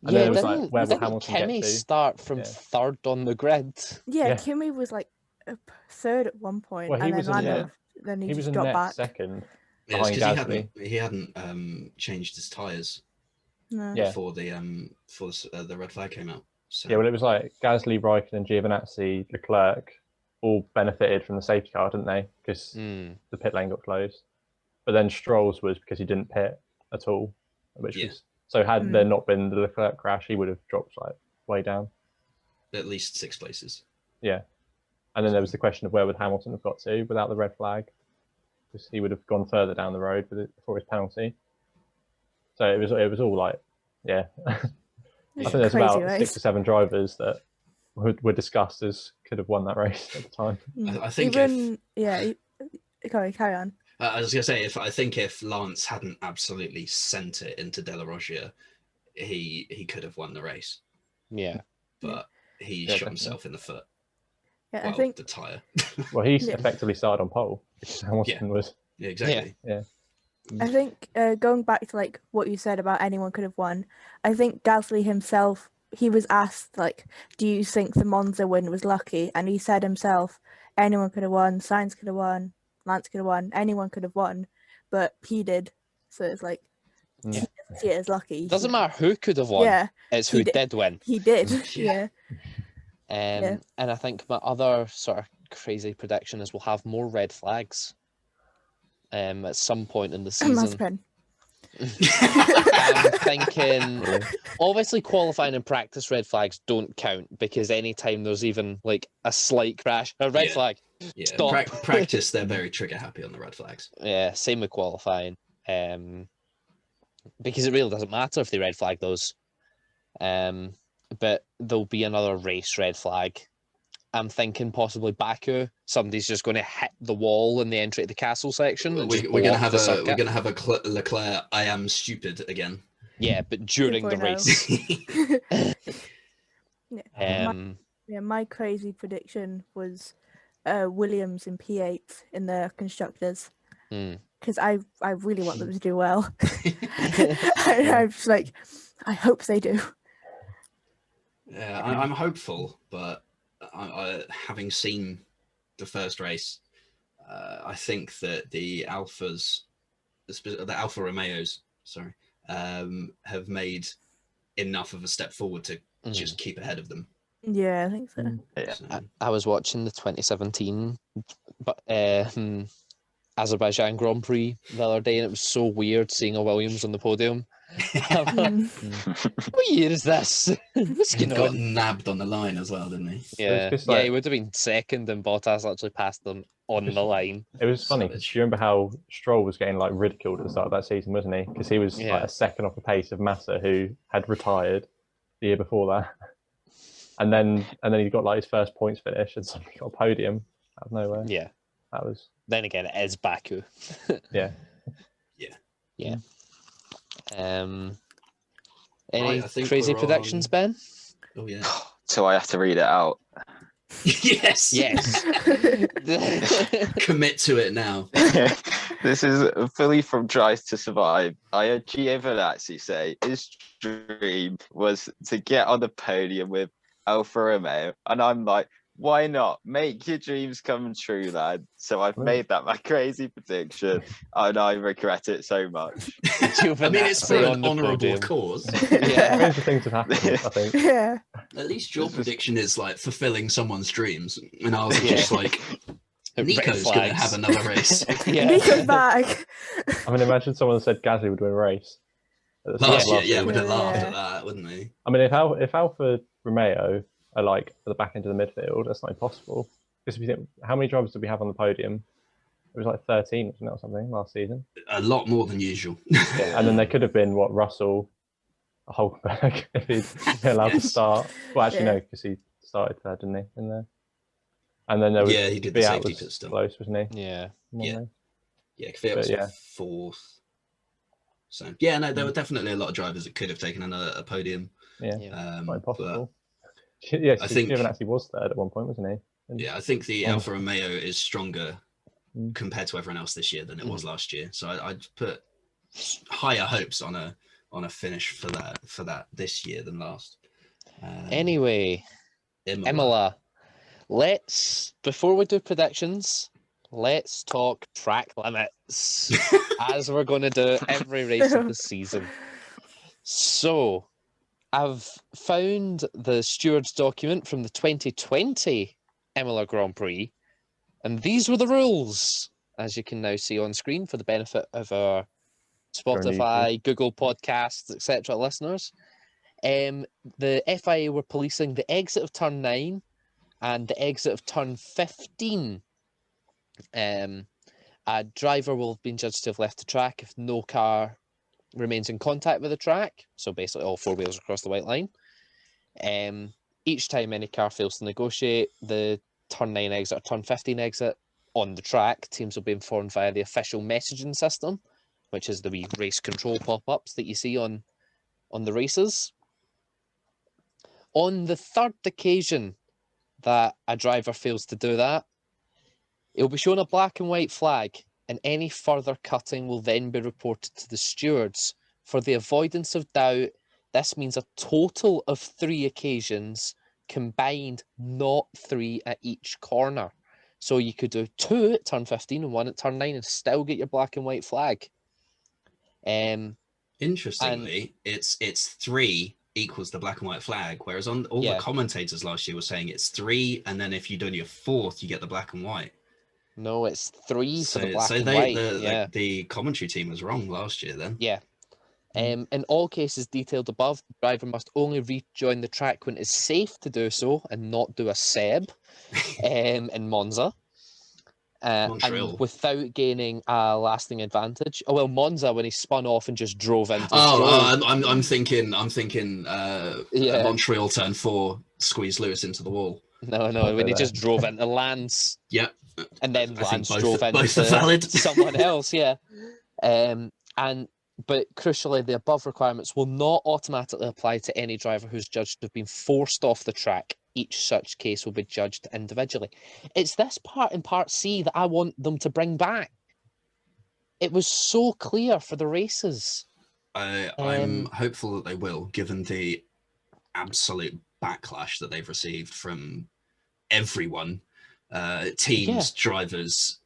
And then it was like, where will Hamilton Kimi get to? start from third on the grid? Yeah, Kimi was like third at one point, Well, he and was then Lando, then he just was dropped net back. second Yeah, behind because Gasly. he hadn't changed his tyres before the red flag came out. So. Yeah, well, it was like Gasly, Raikkonen, Giovinazzi, Leclerc all benefited from the safety car, didn't they? Because the pit lane got closed. But then Stroll's was because he didn't pit at all, which was so. Had there not been the Leclerc crash, he would have dropped like way down, at least 6 places. Yeah, and then there was the question of where would Hamilton have got to without the red flag, because he would have gone further down the road before his penalty. So it was all like, I think there's about 6 or 7 drivers that were discussed as could have won that race at the time. I think carry on. I was gonna say if Lance hadn't absolutely sent it into De La Rogia, he could have won the race. Yeah, but he shot himself in the foot. Yeah, I think the tyre. Well, he effectively started on pole. Hamilton was. Yeah, exactly. Yeah. I think going back to like what you said about anyone could have won, I think Gasly himself, he was asked like, do you think the Monza win was lucky? And he said himself, anyone could have won, Sainz could have won, Lance could have won, anyone could have won, but he did. So it's like, he doesn't see it as lucky. Doesn't matter who could have won. Yeah, it's who did win. He did. Yeah. And I think my other sort of crazy prediction is we'll have more red flags at some point in the season. I'm thinking, obviously qualifying and practice red flags don't count, because anytime there's even like a slight crash, a red flag, stop. Practice, they're very trigger happy on the red flags. Yeah, same with qualifying, because it really doesn't matter if they red flag those. But there'll be another race red flag. I'm thinking possibly Baku. Somebody's just going to hit the wall in the entry to the castle section. We're going to have a Leclerc. I am stupid again. Yeah, but during the race. My crazy prediction was Williams in P8 in the Constructors, because I really want them to do well. I'm just like, I hope they do. Yeah, I'm hopeful, but having seen the first race, I think that the Alfa Romeos, have made enough of a step forward to just keep ahead of them. Yeah, I think so. I was watching the 2017 Azerbaijan Grand Prix the other day, and it was so weird seeing a Williams on the podium. What year is this? What's He going got on? nabbed on the line as well, didn't he? Yeah, just yeah, like- he would have been second, and Bottas actually passed them on the line. It was funny because you remember how Stroll was getting like ridiculed at the start of that season, wasn't he? Because he was like a second off the pace of Massa, who had retired the year before that, and then he got like his first points finish, and suddenly got a podium out of nowhere. Yeah. That was. Then again, it is Baku. Yeah. Yeah. Any Right, I think crazy we're predictions, on- Ben? Oh yeah. So I have to read it out. Yes. Yes. Commit to it now. This is Philly from Drive to Survive. I heard Giovinazzi say his dream was to get on the podium with Alfa Romeo, and I'm like, why not? Make your dreams come true, lad. So I've made that my crazy prediction, and I regret it so much. I mean, it's for an honourable cause. Yeah. Stranger things have happened, I think. Yeah. At least your prediction is like fulfilling someone's dreams, and ours are just like Nico's going to have another race. Yeah. Nico's back. I mean, imagine someone said Gasly would win a race. At the start Last of year, last yeah, season. would have laughed Yeah. at that, wouldn't they? I mean, if Alfa Romeo are like at the back end of the midfield, that's not impossible. Because if you think, how many drivers did we have on the podium? It was like 13, wasn't it, or something last season? A lot more than usual. Yeah, and then there could have been Russell, Hulkenberg, if he'd been allowed to start. Well, actually, no, because he started third, didn't he? In there, and then there was Yeah, he did the Fiat safety was pit stop. close, wasn't he? Yeah. Yeah. There? Yeah, Fiat was But, yeah. fourth. So yeah, no, there were definitely a lot of drivers that could have taken a podium. Yeah, Yeah. not But impossible. Yeah, I think- Giovinazzi was third at one point, wasn't he? And yeah, I think the Oh. Alfa Romeo is stronger Mm. compared to everyone else this year than it was last year. So I'd put higher hopes on a finish for that this year than last. Anyway, Imola, before we do predictions, let's talk track limits, as we're going to do every race of the season. So, I've found the steward's document from the 2020 Imola Grand Prix, and these were the rules, as you can now see on screen for the benefit of our Spotify, Google Podcasts, etc. listeners. The FIA were policing the exit of turn 9 and the exit of turn 15. A driver will have been judged to have left the track if no car remains in contact with the track. So basically all four wheels across the white line. Each time any car fails to negotiate the turn 9 exit or turn 15 exit on the track, teams will be informed via the official messaging system, which is the wee race control pop-ups that you see on the races. On the third occasion that a driver fails to do that, it will be shown a black and white flag, and any further cutting will then be reported to the stewards. For the avoidance of doubt, this means a total of 3 occasions combined, not 3 at each corner. So you could do 2 at turn 15 and 1 at turn 9 and still get your black and white flag. Interestingly, it's 3 equals the black and white flag, whereas on all the commentators last year were saying it's 3, and then if you do your 4th, you get the black and white. No, it's 3 So, for the black so and they, white. the commentary team was wrong last year then. Yeah. In all cases detailed above, the driver must only rejoin the track when it is safe to do so and not do a Seb in Monza. Montreal. And without gaining a lasting advantage. Oh well, Monza when he spun off and just drove into Stroll. I'm thinking Montreal turn 4 squeezed Lewis into the wall. No, when he just drove into Lance. Yep. And then I Lance think drove both into are valid. someone else, yeah. But crucially, the above requirements will not automatically apply to any driver who's judged to have been forced off the track. Each such case will be judged individually. It's this part in Part C that I want them to bring back. It was so clear for the races. I'm hopeful that they will, given the absolute backlash that they've received from everyone, teams, drivers,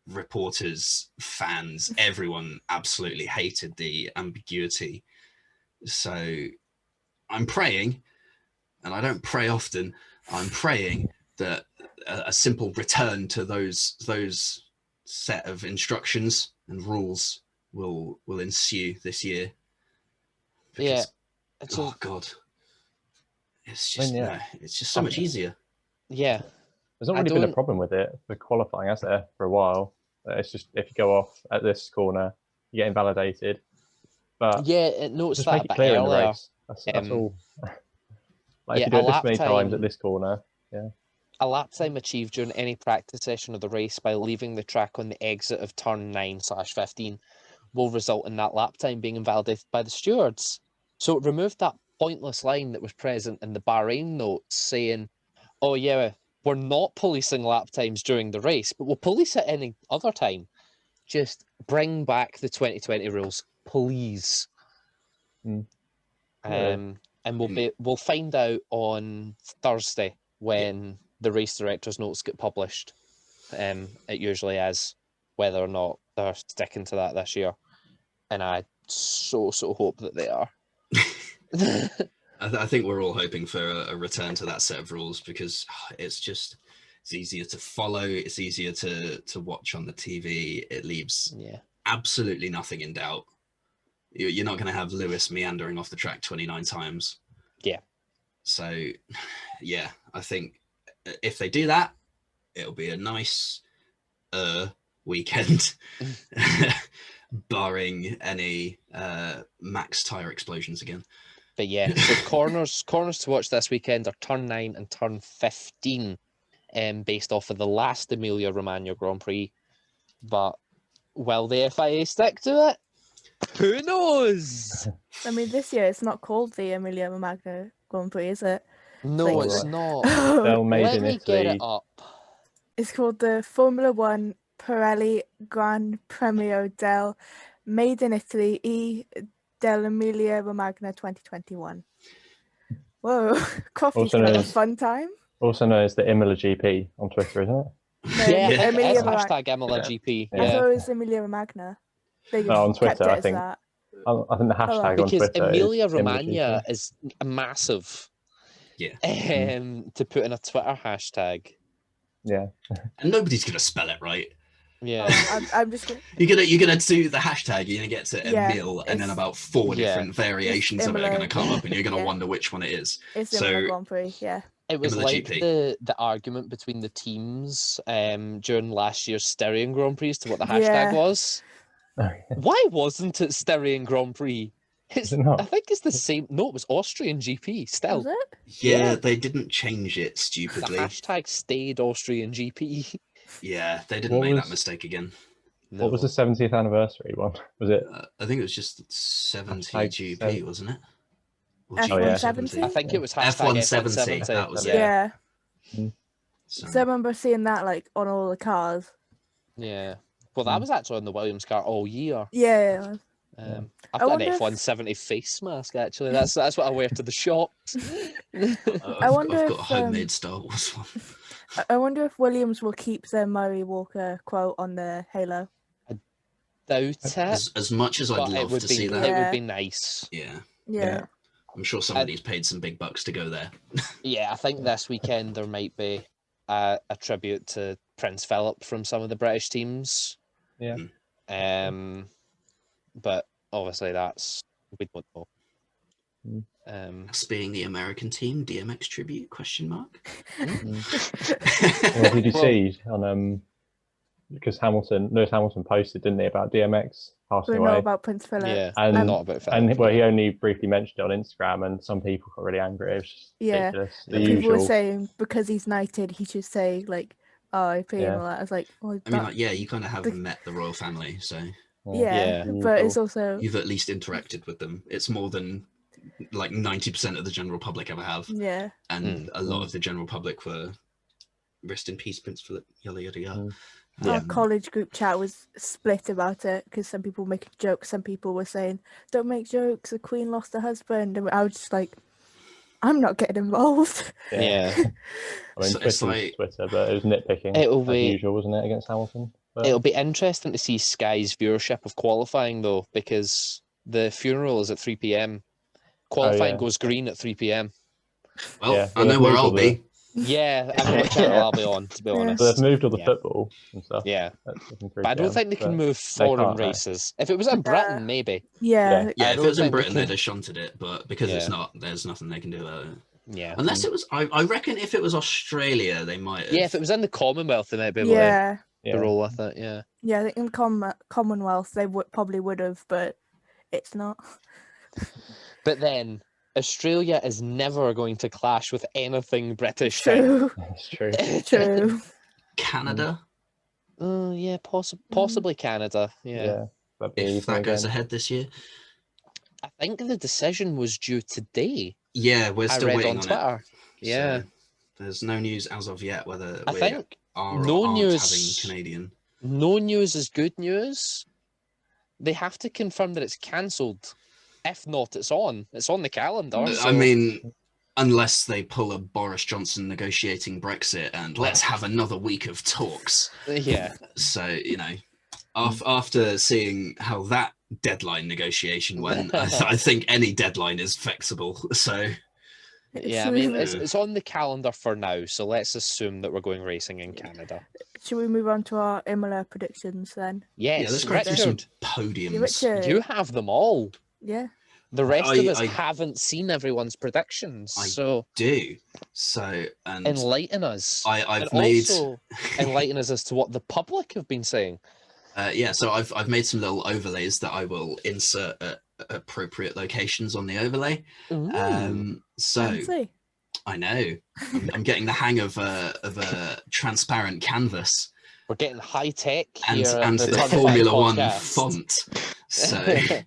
reporters, fans, everyone absolutely hated the ambiguity. So I'm praying, and I don't pray often, I'm praying that a simple return to those set of instructions and rules will ensue this year. Yeah. Because, oh God, it's I just mean, yeah. it's just so much easier. Yeah. There's not I really been a don't- problem with it for qualifying, has there, for a while? It's just if you go off at this corner, you get invalidated. But Yeah, it noticed just that make a it bit clear in the earlier. race. That's all. Like Yeah, if you do a it this lap many times time- at this corner, A lap time achieved during any practice session of the race by leaving the track on the exit of turn 9/15 will result in that lap time being invalidated by the stewards. So it removed that pointless line that was present in the Bahrain notes saying, oh yeah, we're not policing lap times during the race, but we'll police it any other time. Just bring back the 2020 rules, please. Mm. And we'll find out on Thursday when the race director's notes get published. It usually is, whether or not they're sticking to that this year, and I so hope that they are. I think we're all hoping for a return to that set of rules because it's easier to follow. It's easier to watch on the TV. It leaves absolutely nothing in doubt. You're not going to have Lewis meandering off the track 29 times. Yeah. So, yeah, I think if they do that, it'll be a nice weekend, barring any max tire explosions again. But yeah, so corners to watch this weekend are turn 9 and turn 15, based off of the last Emilia-Romagna Grand Prix. But will the FIA stick to it? Who knows? I mean, this year it's not called the Emilia-Romagna Grand Prix, is it? No, like it's the- not. they'll made Let in me get Italy. it up. It's called the Formula One Pirelli Gran Premio del Made in Italy E dell'Emilia Romagna 2021. Whoa, Crofty's Also gonna have known a as- fun time. Also known as the Imola GP on Twitter, isn't it? No, Yeah, I think it is Emilia-Romagna. hashtag Imola Yeah. GP. I Yeah. thought it was Emilia Romagna. They No, on just kept Twitter, it I as think. that. I think the hashtag on Because Twitter Emilia is Imola Romagna GP. is massive. Yeah. To put in a Twitter hashtag. Yeah. And nobody's going to spell it right. Yeah. I'm just gonna. You're gonna do the hashtag. You're gonna get to Yeah, Emil, and then it's- about four Yeah. different variations of it are Imola. gonna come up, and you're gonna Yeah. wonder which one it is. It's So- Imola Grand Prix, yeah. It was Imola like GP. the argument between the teams during last year's Styrian Grand Prix as to what the hashtag Yeah. was. Why wasn't it Styrian Grand Prix? Is it not? I think it's the same. No, it was Austrian GP still. Was it? Yeah, Yeah. they didn't change it The stupidly. hashtag stayed Austrian GP. Yeah, they didn't What make that was- mistake again. What was the 70th anniversary one? Was it? I think it was just 70 Hashtag GP, seven- wasn't it? Or F1 yeah. 70? I think it was hashtag F170, F170. that was it. Yeah. So, So I remember seeing that like on all the cars. Yeah. Well, that was actually on the Williams car all year. Yeah. I've I got wonder an if- F170 face mask, actually. That's what I wear to the shops. I wonder I've got a if, homemade Star Wars one. I wonder if Williams will keep their Murray Walker quote on the Halo. Doubt it. As much as I'd But it love would to be see it that, would be nice. yeah, Yeah. I'm sure somebody's paid some big bucks to go there. Yeah, I think this weekend there might be a tribute to Prince Philip from some of the British teams. Yeah. But obviously we don't know. Us being the American team, DMX tribute? ? Well, did you Well- see on because Lewis Hamilton posted, didn't he, about DMX passing We know away? about Prince Philip. Yeah, And- not about Philip. And well, he only briefly mentioned it on Instagram, and some people got really angry. It was just Yeah. ridiculous. The People were usual. saying because he's knighted, he should say like RIP and all that. I was like, well, I mean, like, yeah, you kind of have the- met the royal family, so yeah, Yeah. but it's also you've at least interacted with them. It's more than like 90% of the general public ever have, yeah. and a lot of the general public were rest in peace, Prince Philip, yada yada yada. Our college group chat was split about it because some people were making jokes, some people were saying, "Don't make jokes. The Queen lost her husband," and I was just like, "I'm not getting involved." Yeah. I mean, So Twitter it's was like- Twitter, but it was nitpicking It'll as be- usual, wasn't it, against Hamilton? But It'll be interesting to see Sky's viewership of qualifying though, because the funeral is at 3 p.m. Qualifying yeah. goes green at 3 p.m. Well, Yeah, I know they've where moved I'll all the- be. Yeah, I know what channel I'll be on, to be Yeah. honest. So they've moved all the Yeah. football and stuff. Yeah, That's but I don't think they can move they foreign can't, no. races. If it was in Britain, maybe. Yeah. Yeah, I if it don't was in think they Britain, can- they'd have shunted it, but because it's Yeah. not, there's nothing they can do about it. Yeah. Unless it was, I reckon if it was Australia, they might have. Yeah, if it was in the Commonwealth, they might be able to Yeah. roll with it. Yeah. Yeah, I think in Commonwealth they probably would have, but it's not. But then Australia is never going to clash with anything British. then. True. It's true. True. Canada, Yeah, possibly Canada. Yeah. That'd be if even that goes again. ahead this year. I think the decision was due today. Yeah, we're I still read waiting on on Twitter. it. Yeah. So there's no news as of yet whether I we think are no or aren't news- having Canadian. no news is good news. They have to confirm that it's cancelled. If not, it's on. It's on the calendar. I so- mean, unless they pull a Boris Johnson negotiating Brexit and let's have another week of talks. yeah. So, you know, after seeing how that deadline negotiation went, I think any deadline is flexible. So, Yeah, I mean, it's on the calendar for now, so let's assume that we're going racing in Canada. Should we move on to our Imola predictions then? yeah, Yes, let's go through some Richard, podiums. Richard. you have them all. Yeah. The rest of us I haven't seen everyone's predictions, I so do. So, and enlighten us. I've and made also enlighten us as to what the public have been saying. so I've made some little overlays that I will insert at appropriate locations on the overlay. So Fancy. I know I'm getting the hang of a transparent canvas We're getting high tech and here and at the the Turn Formula Five One podcast. font. So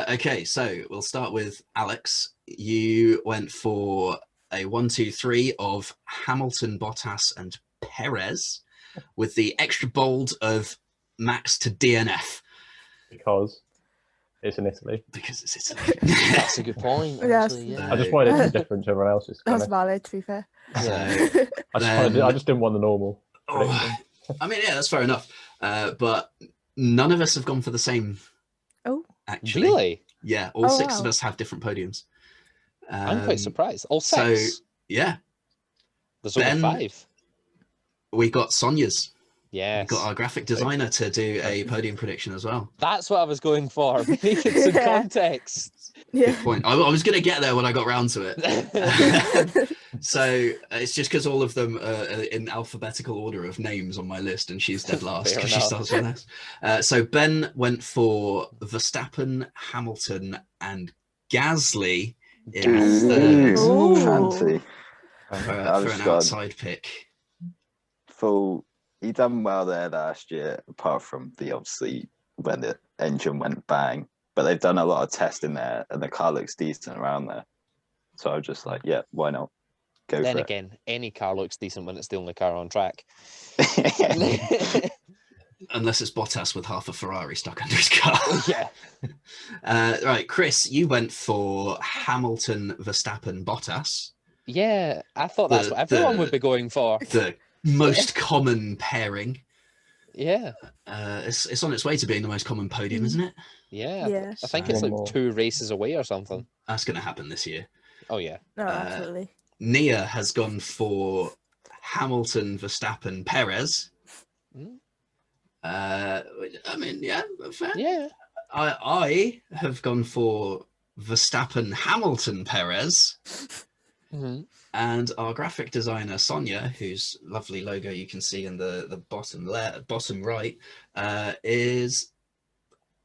okay, so we'll start with Alex. You went for a 1, 2, 3 of Hamilton, Bottas, and Perez, with the extra bold of Max to DNF Because it's in Italy. because it's Italy. That's a good point. Yes. Actually, yeah. I just wanted it to be different to everyone else's. to be That's honest. valid, to be fair. So, I just didn't want the normal. oh, prediction. I mean, yeah, that's fair enough. But none of us have gone for the same. Oh. Actually, Really? yeah, all Oh, 6 of wow. us have different podiums. I'm quite surprised. All so- 6. Yeah, There's only Ben- 5. we got Sonia's. Yes. We got our graphic designer to do a podium prediction as well. That's what I was going for. We needed some Yeah. context. Yeah. Good point. I was going to get there when I got round to it. So it's just because all of them are in alphabetical order of names on my list, and she's dead last Fair because she enough. starts with S. So Ben went for Verstappen, Hamilton, and Gasly in third Ooh. Fancy. for I've an just got outside pick. full. He done well there last year, apart from the obviously when the engine went bang. But they've done a lot of testing there, and the car looks decent around there. So I was just like, yeah, why not? Go Then for again, any car looks decent when it's the only car on track. it. Unless it's Bottas with half a Ferrari stuck under his car. Yeah. Right, Chris, you went for Hamilton, Verstappen, Bottas. Yeah, I thought that's The- what everyone the- would be going for. The most common pairing. Yeah. It's on its way to being the most common podium, isn't it? Yeah. Yeah. I think it's One like more. 2 races away or something. That's going to happen this year. Oh, yeah. No, absolutely. Nia has gone for Hamilton, Verstappen, Perez. Mm. I mean, yeah, fair. Yeah. I have gone for Verstappen, Hamilton, Perez. hmm And our graphic designer Sonia, whose lovely logo you can see in the bottom right, is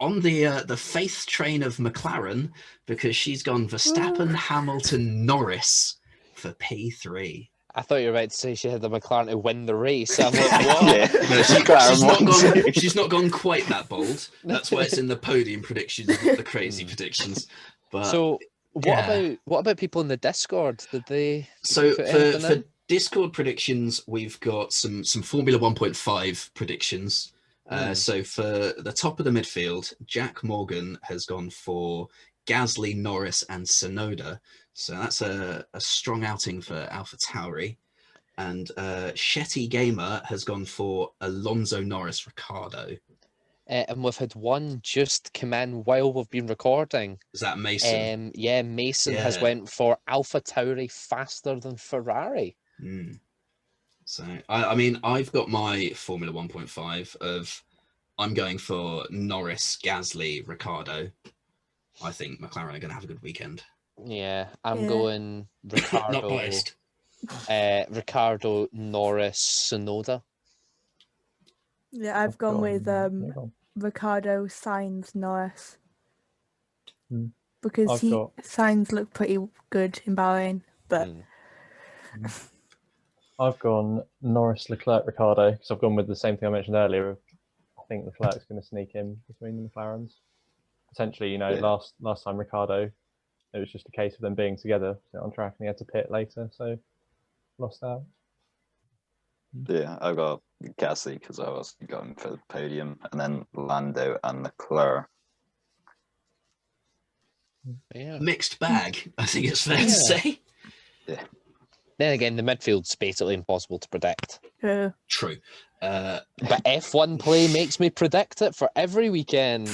on the faith train of McLaren because she's gone Verstappen, Hamilton, Norris for P3. I thought you were about to say she had the McLaren to win the race. I'm like, what? Yeah. No, McLaren she's not gone quite that bold. That's why it's in the podium predictions, not the crazy predictions. But So yeah. what about people in the Discord? Did they So put anything for in? Discord predictions, we've got some Formula 1.5 predictions. So for the top of the midfield, Jack Morgan has gone for Gasly, Norris, and Tsunoda. So that's a strong outing for AlphaTauri. And Shetty Gamer has gone for Alonso, Norris, Ricciardo. And we've had one just come in while we've been recording. Is that Mason? Yeah, Mason has Yeah. went for AlphaTauri faster than Ferrari. So, I mean, I've got my Formula 1.5 of I'm going for Norris, Gasly, Ricciardo. I think McLaren are going to have a good weekend. Yeah, I'm Yeah. going Ricardo. Not biased. Ricardo, Norris, Sonoda. Yeah, I've gone with yeah, go on. Ricardo, Sainz, Norris. Hmm. Because I've got- Sainz looked pretty good in Bahrain, but I've gone Norris, Leclerc, Ricardo, because I've gone with the same thing I mentioned earlier. I think Leclerc's going to sneak in between the McLarens. Potentially, you know, Yeah. last time Ricardo, it was just a case of them being together on track, and he had to pit later, so lost out. Yeah, I got Gasly because I was going for the podium, and then Lando and Leclerc. Yeah. Mixed bag, I think it's fair to Yeah. say. Yeah. Then again, the midfield's basically impossible to predict. True. But F1 play makes me predict it for every weekend.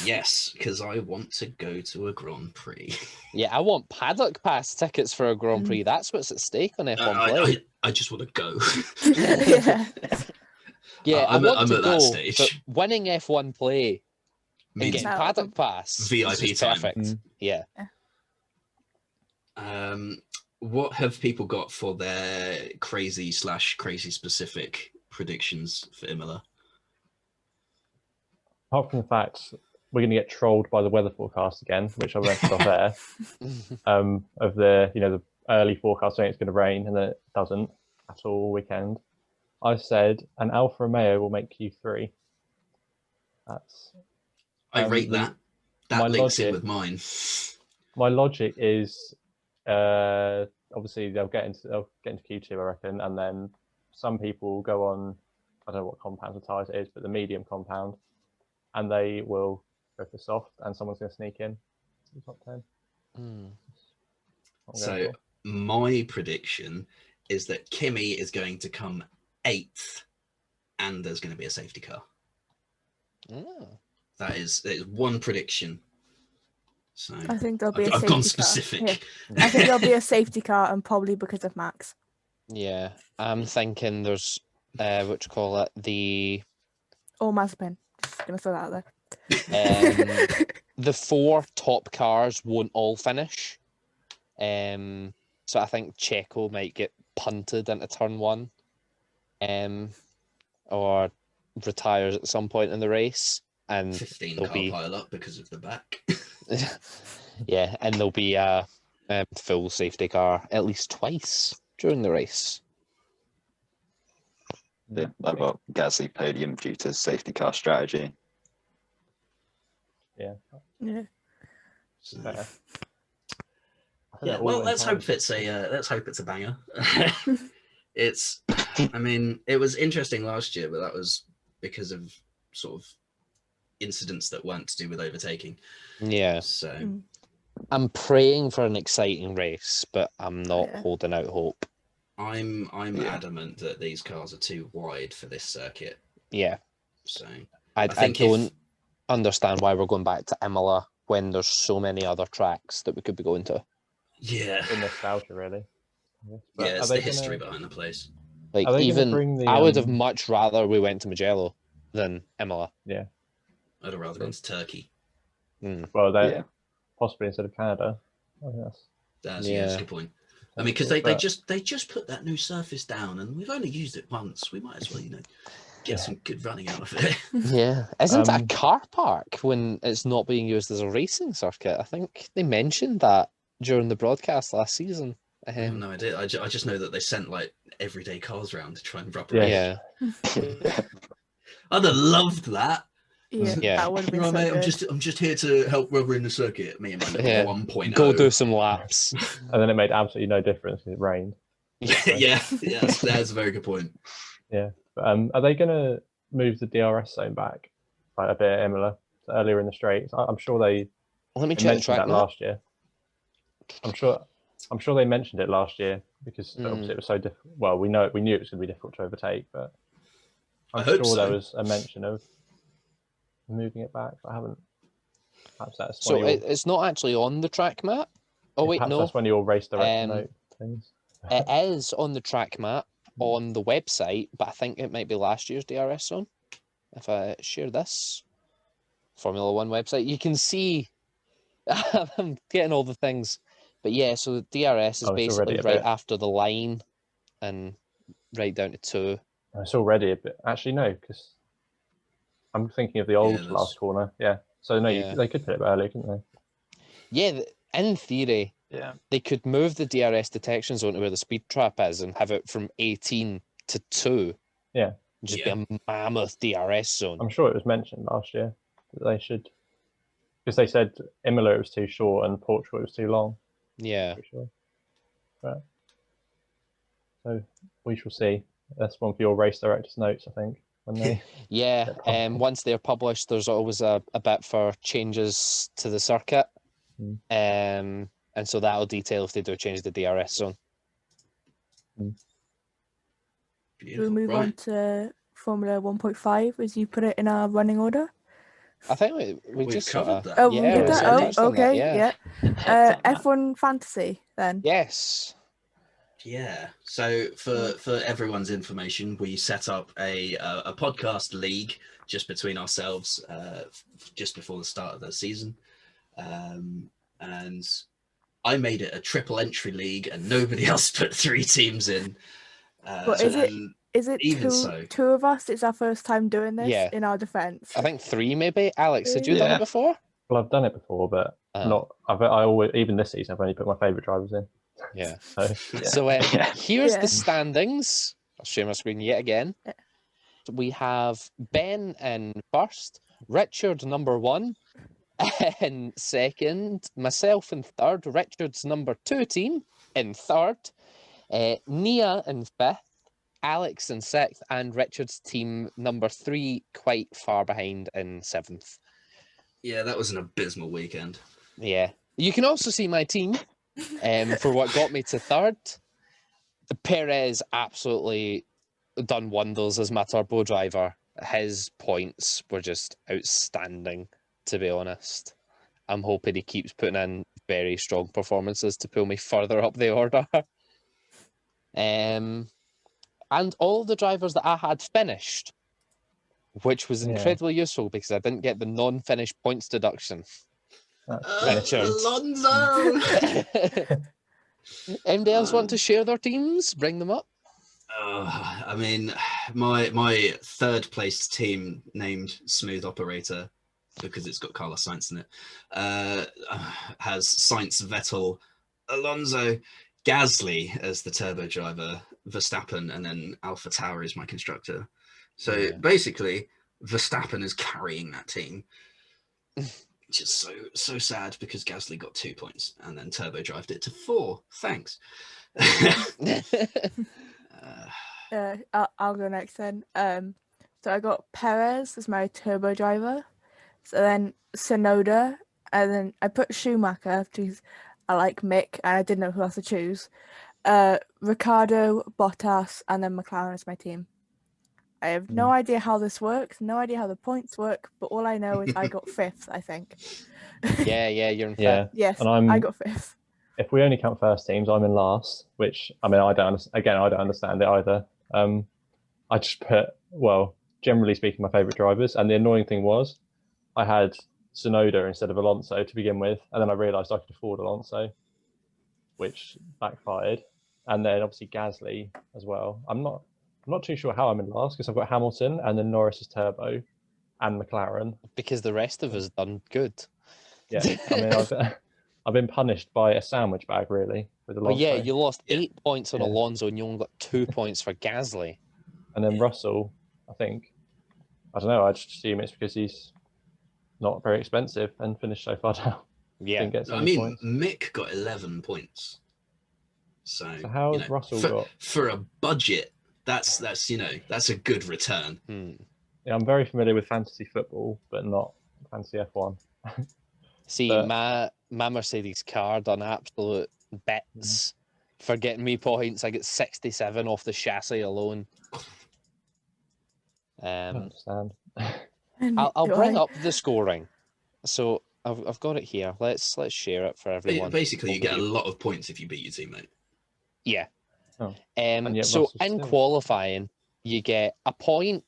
Yes, because I want to go to a Grand Prix. Yeah, I want paddock pass tickets for a Grand Prix. That's what's at stake on F1 play. I just want to go. yeah. Yeah, I'm I want at to that go, stage. but winning F1 play and Means getting No. paddock pass VIP is just time. perfect. Yeah. What have people got for their crazy specific predictions for Imola? Apart from the fact we're going to get trolled by the weather forecast again, which I mentioned off air, of the the early forecast saying it's going to rain and then it doesn't at all weekend. I said an Alfa Romeo will make Q3. That's I rate that. That my links in logic- with mine. my logic is obviously they'll get into Q2, I reckon, and then some people will go on, I don't know what compound of tyres it is, but the medium compound, and they will go for soft, and someone's going to sneak in to the top 10. So my prediction is that Kimi is going to come 8th, and there's going to be a safety car. That is one prediction. So I think there'll be a I've safety gone car. specific. Yeah. I think there'll be a safety car, and probably because of Max. Yeah, I'm thinking there's what you call it, the Or Mazepin. Just gonna throw that out there. the 4 top cars won't all finish. So I think Checo might get punted into turn 1, or retires at some point in the race, and 15 there'll car be pile up because of the back. yeah, and there'll be a full safety car at least twice during the race. Yeah, I got Gasly podium due to safety car strategy. Yeah. So, Fair. yeah, well, let's hope it's a banger. I mean, it was interesting last year, but that was because of sort of incidents that weren't to do with overtaking. Yeah. So I'm praying for an exciting race, but I'm not holding out hope. I'm adamant that these cars are too wide for this circuit. Yeah. So I don't understand why we're going back to Imola when there's so many other tracks that we could be going to. Yeah. In nostalgia, really. But yeah, it's the history behind the place. Like, even I would have much rather we went to Mugello than Imola. Yeah. I'd have rather gone to Turkey. Well, they're possibly instead of Canada. I think that's a good point. I mean, because they just put that new surface down, and we've only used it once. We might as well, get some good running out of it. Yeah, isn't it a car park when it's not being used as a racing circuit? I think they mentioned that during the broadcast last season. I have no idea. I just know that they sent like everyday cars around to try and rubber race. Yeah. I'd have loved that. Yeah, that would have been so mate, good. I'm just here to help rubber in the circuit. Me and my little 1.0. Go do some laps. And then it made absolutely no difference because it rained. yeah, that's a very good point. Yeah, but are they going to move the DRS zone back like a bit at Imola earlier in the straight? I'm sure they mentioned that last year. I'm sure they mentioned it last year because obviously it was so difficult. Well, we knew it was going to be difficult to overtake, but I'm sure there was a mention of moving it back. I haven't. Perhaps that's it's not actually on the track map. Oh wait, perhaps no. that's when you'll race direction note things. It is on the track map on the website, but I think it might be last year's DRS zone. If I share this Formula One website, you can see I'm getting all the things. But yeah, so the DRS is basically right after the line and right down to 2. It's already a bit. Actually, no, because I'm thinking of the old last corner. Yeah. So no, they could put it earlier, couldn't they? Yeah, in theory, they could move the DRS detection zone to where the speed trap is and have it from 18 to 2. Yeah. Just be a mammoth DRS zone. I'm sure it was mentioned last year that they should, because they said Imola was too short and Portugal was too long. Yeah. Sure. Right. So we shall see. That's one for your race director's notes, I think. When they once they're published, there's always a bit for changes to the circuit. And so that'll detail if they do change the DRS zone. We'll move on to Formula 1.5 as you put it in our running order. I think we just covered that. Oh, we did that? Oh, okay, yeah. F1 Fantasy then. Yes. Yeah. So for everyone's information, we set up a podcast league just between ourselves just before the start of the season. And I made it a triple entry league and nobody else put 3 teams in. But is it two of us? It's our first time doing this in our defense. I think 3 maybe. Alex, had you done it before? Well, I've done it before, but not. I always, even this season, I've only put my favourite drivers in. Yeah. So here's the standings. I'll share my screen yet again. We have Ben in first, Richard number 1 in second, myself in third, Richard's number 2 team in third, Nia in 5th, Alex in 6th, and Richard's team number 3 quite far behind in 7th. Yeah, that was an abysmal weekend. Yeah. You can also see my team for what got me to 3rd. Perez absolutely done wonders as my turbo driver. His points were just outstanding, to be honest. I'm hoping he keeps putting in very strong performances to pull me further up the order. And all the drivers that I had finished, which was incredibly useful because I didn't get the non-finished points deduction. Alonso! Anybody else want to share their teams? Bring them up. I mean, my third placed team named Smooth Operator, because it's got Carlos Sainz in it, has Sainz, Vettel, Alonso, Gasly as the turbo driver, Verstappen, and then AlphaTauri is my constructor. So basically, Verstappen is carrying that team, which is so sad because Gasly got 2 points and then turbo drived it to 4. Thanks. I'll go next then. So I got Perez as my turbo driver. So then Tsunoda, and then I put Schumacher because I like Mick and I didn't know who else to choose. Ricciardo, Bottas, and then McLaren as my team. I have no idea how this works, no idea how the points work, but all I know is I got 5th, I think. Yeah, you're in 5th. Yes, and I got 5th. If we only count first teams, I'm in last, which, I mean, I don't understand it either. I just put, well, generally speaking, my favourite drivers, and the annoying thing was I had Tsunoda instead of Alonso to begin with, and then I realised I could afford Alonso, which backfired, and then obviously Gasly as well. I'm not too sure how I'm in last because I've got Hamilton and then Norris's turbo and McLaren. Because the rest of us done good. Yeah, I mean, I've been punished by a sandwich bag, really, with Alonso. Well, yeah, you lost 8 points on Alonso and you only got 2 points for Gasly. And then Russell, I think, I don't know, I just assume it's because he's not very expensive and finished so far down. Yeah. I mean, points. Mick got 11 points. So how has Russell got? For a budget, that's a good return. Yeah, I'm very familiar with fantasy football, but not fantasy F1. See, my Mercedes car done absolute bits for getting me points. I get 67 off the chassis alone. I understand. I'll bring up the scoring. So I've got it here. Let's share it for everyone. Basically, you get a lot of points if you beat your teammate. Yeah. Oh. And yet So Russell in still- qualifying, you get a point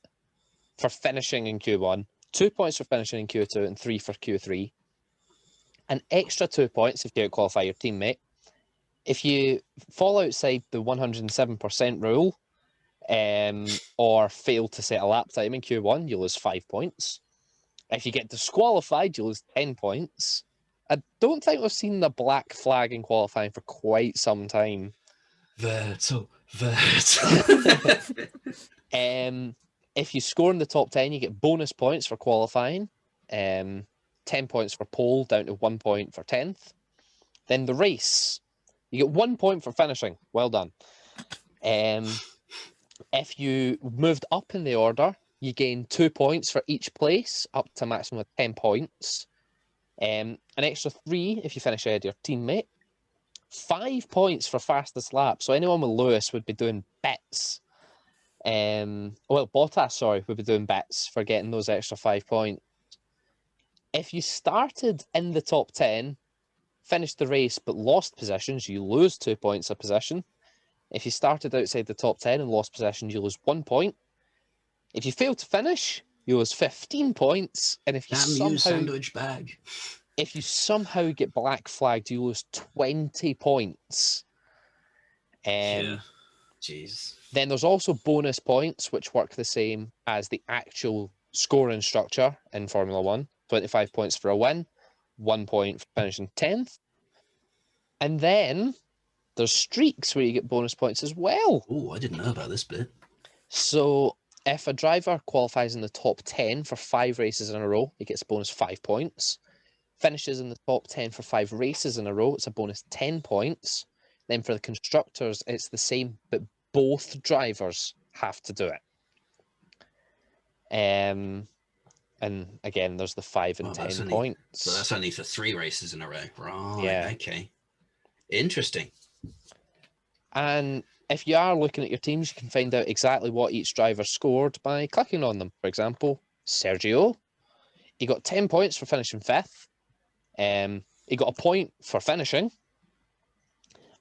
for finishing in Q1, 2 points for finishing in Q2, and 3 for Q3. An extra 2 points if you out-qualify your teammate. If you fall outside the 107% rule, or fail to set a lap time in Q1, you lose 5 points. If you get disqualified, you lose 10 points. I don't think we've seen the black flag in qualifying for quite some time. Vettel. If you score in the top 10, you get bonus points for qualifying. 10 points for pole, down to 1 point for 10th. Then the race, you get 1 point for finishing. Well done. If you moved up in the order, you gain 2 points for each place, up to a maximum of 10 points. An extra 3 if you finish ahead of your teammate. 5 points for fastest lap. So anyone with Lewis would be doing bets. Bottas, sorry, would be doing bets for getting those extra 5 points. If you started in the top 10, finished the race but lost positions, you lose 2 points a position. If you started outside the top 10 and lost positions, you lose 1 point. If you fail to finish, you lose 15 points. And if you sandwich bag. If you somehow get black flagged, you lose 20 points. Jeez. Then there's also bonus points, which work the same as the actual scoring structure in Formula 1. 25 points for a win, 1 point for finishing 10th. And then there's streaks where you get bonus points as well. Oh, I didn't know about this bit. So if a driver qualifies in the top 10 for 5 races in a row, he gets a bonus 5 points. Finishes in the top 10 for 5 races in a row, it's a bonus 10 points. Then for the constructors, it's the same, but both drivers have to do it. And again, there's the 5 and 10 points. So that's only for 3 races in a row. Right, Yeah. Okay. Interesting. And if you are looking at your teams, you can find out exactly what each driver scored by clicking on them. For example, Sergio, he got 10 points for finishing 5th. He got a point for finishing.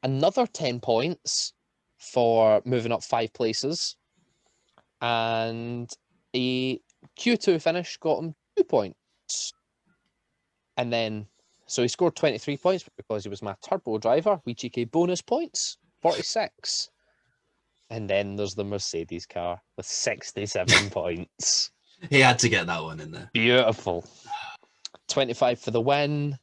Another 10 points for moving up 5 places. And a Q2 finish got him 2 points. And then, so he scored 23 points because he was my turbo driver. We cheeky bonus points, 46. And then there's the Mercedes car with 67 points. He had to get that one in there. Beautiful. 25 for the win.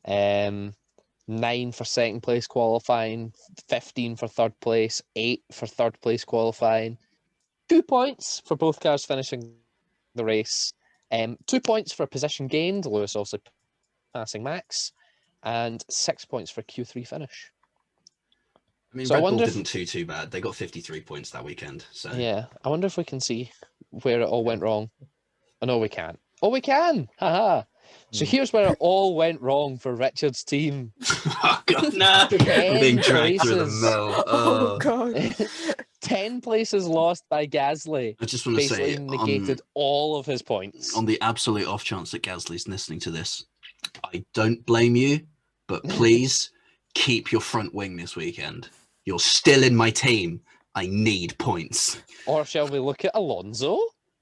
9 for second place qualifying. 15 for third place. 8 for third place qualifying. 2 points for both cars finishing the race. 2 points for position gained. Lewis also passing Max. And 6 points for Q3 finish. I mean, So I Red Bull wonder if- didn't do too bad. They got 53 points that weekend. So Yeah, I wonder if we can see where it all went wrong. Oh, no, we can't. Oh, we can! Haha! So here's where it all went wrong for Richard's team. Oh god, no! 10 I'm being dragged through the places. mill. Oh, God. 10 places lost by Gasly. I just want to Basically say, negated all of his points. on the absolute off chance that Gasly's listening to this, I don't blame you, but please keep your front wing this weekend. You're still in my team. I need points. Or shall we look at Alonso?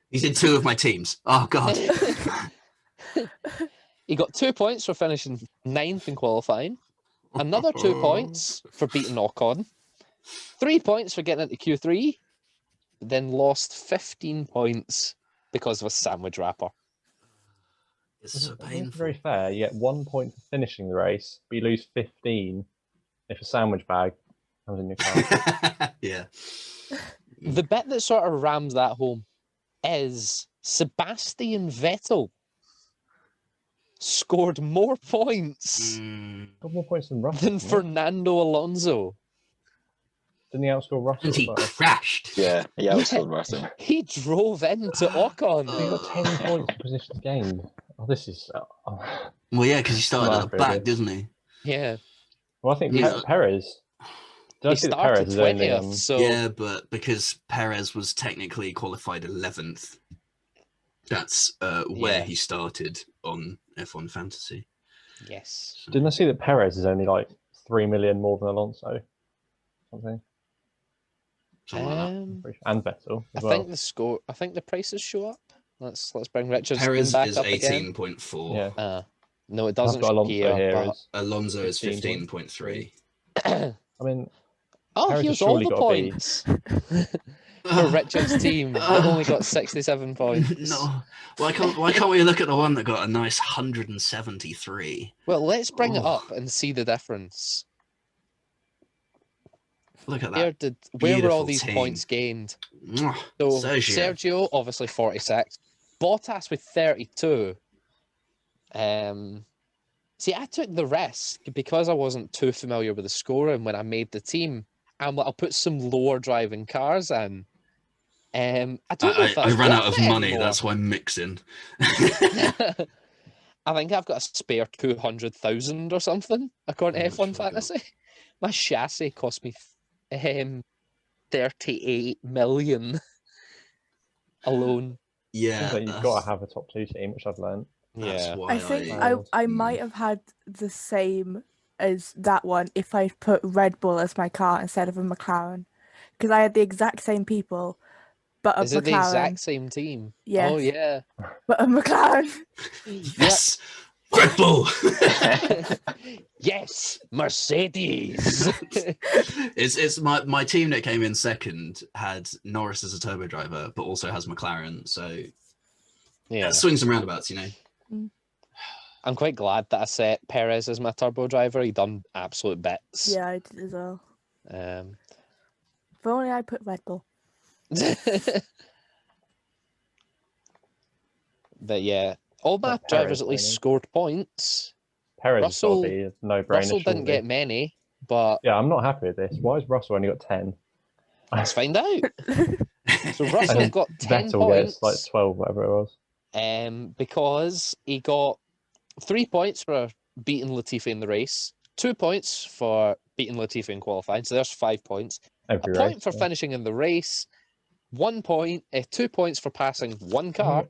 He's in 2 of my teams. Oh god. He got 2 points for finishing 9th in qualifying. Another 2 points for beating Ocon. 3 points for getting into Q3. Then lost 15 points because of a sandwich wrapper. It's so It's painful. very fair. You get 1 point for finishing the race, but you lose 15 if a sandwich bag comes in your car. Yeah. The bit that sort of rams that home is Sebastian Vettel scored more points Got more points than Russell. than didn't he? Fernando Alonso. Didn't he outscore Russell? And he as well? crashed. Yeah, Yeah. outscored Russell. He drove into Ocon. He got 10 points for positions gained. Oh, this is. Well, yeah, because he started at the back, Laughing. didn't he? Yeah, Well, I think Yeah. Perez. Did I he see that started Perez is only 20th, so Yeah, but because Perez was technically qualified 11th, that's where Yeah. he started on F1 Fantasy. yes. Didn't I see that Perez is only like 3 million more than Alonso? Something. Something like that. And Vettel I as well. think the score. I think the prices show up. Let's bring Richard's team Perez back is up again. 18.4. Yeah. No, it I've doesn't got show Alonso here. here But... as Alonso is 15.3. 15.3. I mean, Oh, Perez has here's all surely the got to be- points for Richard's team. They've only got 67 points. No, why can't we look at the one that got a nice 173? Well, let's bring it Oh. up and see the difference. Look at that. Where were all beautiful these team. points gained? Mwah. So Sergio. Sergio, obviously 46. Bottas with 32. See, I took the risk because I wasn't too familiar with the scoring when I made the team. I'm like, I'll put some lower driving cars in. I don't know if I that's ran out worth of it money. anymore. That's why I'm mixing. I think I've got a spare 200,000 or something, according to How much F1 have I got? Fantasy. My chassis cost me 38 million alone. Yeah, Seems like you've got to have a top 2 team, which I've learned. that's Yeah. why I think I- I might have had the same as that one if I put Red Bull as my car instead of a McLaren, because I had the exact same people, but a Is it the McLaren. exact same team? Yes. Oh, yeah. But a McLaren. Yes, Red Bull. Yes, Mercedes. It's my team that came in second had Norris as a turbo driver, but also has McLaren. So Yeah. swings and roundabouts, you know. I'm quite glad that I set Perez as my turbo driver. He done absolute bits. Yeah, I did as well. Um, If only I put Red Bull. but yeah, all my Like drivers Perez, at least maybe. scored points. Perez Russell- has got to be a no-brainer. Russell didn't surely. get many, but Yeah, I'm not happy with this. Why has Russell only got 10? let's find out. So Russell And got 10 Vettel points. gets like 12, whatever it was. Because he got 3 points for beating Latifi in the race, 2 points for beating Latifi in qualifying, so there's 5 points. Every A point race, for yeah. finishing in the race, 1 point, 2 points for passing one car,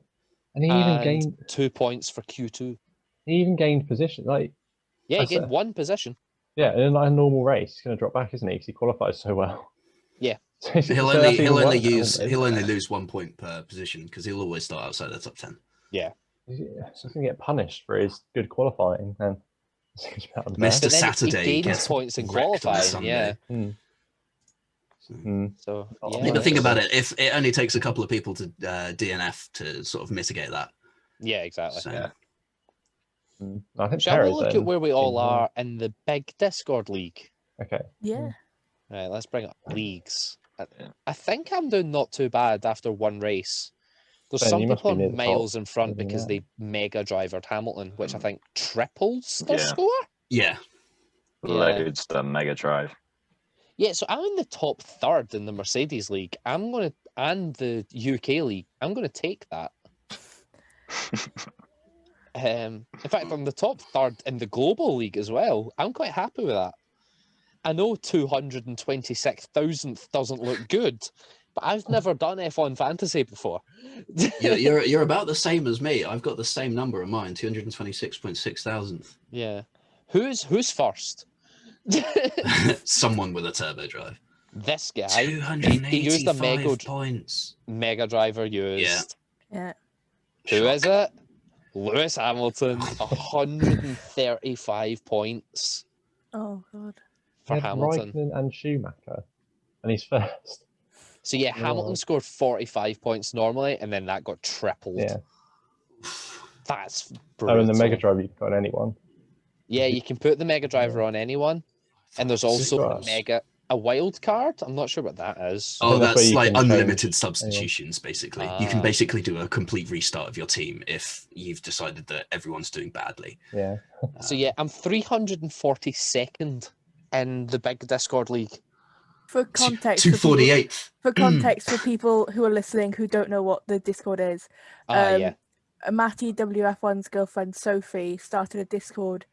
And he even and gained. 2 points for Q2. He even gained position. Like, Yeah, he That's gained it. 1 position. yeah, in like a normal race, he's going to drop back, isn't he? Because he qualifies so well. Yeah. So that's He'll even only worse, probably. lose 1 point per position because he'll always start outside the top 10. Yeah, so he's going to get punished for his good qualifying. Then seems a bit unfair. Mr. But then Saturday he gains gets points in wrecked on qualifying, Sunday. yeah. So, Oh, yeah. Yeah, but Right. think about it. If it only takes a couple of people to DNF to sort of mitigate that. Yeah, exactly. So, Yeah. I think Shall Perez, we look then, at where we all seems are in the big Discord league? Okay. Yeah. Right, let's bring up leagues. I think I'm doing not too bad after one race. There's Ben, some you must people be near are the miles top, in front isn't because it? they mega drivered Hamilton, which I think triples their Yeah. score. yeah. Yeah. Loads the Mega Drive. Yeah, so I'm in the top third in the Mercedes league. And the UK league. I'm gonna take that. In fact, I'm the top third in the global league as well. I'm quite happy with that. I know 226,000th doesn't look good, but I've never done F1 Fantasy before. You're about the same as me. I've got the same number of mine, 226.6 thousandth. Yeah. Who's first? Someone with a turbo drive. This guy. 285 He used a points. Mega driver used. Yeah. Who Shock. is it? Lewis Hamilton, 135 points Oh god. for He had Hamilton. Raikkonen and Schumacher, and he's first. So yeah, Hamilton Wow. scored 45 points normally, and then that got tripled. Yeah. That's Oh, brutal. and the Mega Drive you can put on anyone. Yeah, you can put the Mega Driver on anyone, and there's also got a wild card. I'm not sure what that is. Oh, that's where that's you like can change unlimited substitutions, basically. You can Ah. basically do a complete restart of your team if you've decided that everyone's doing badly. Yeah. So yeah, I'm 342nd in the big Discord league. For context, for people, 248th. for context for people who are listening who don't know what the Discord is, Yeah. Matty WF1's girlfriend Sophie started a Discord.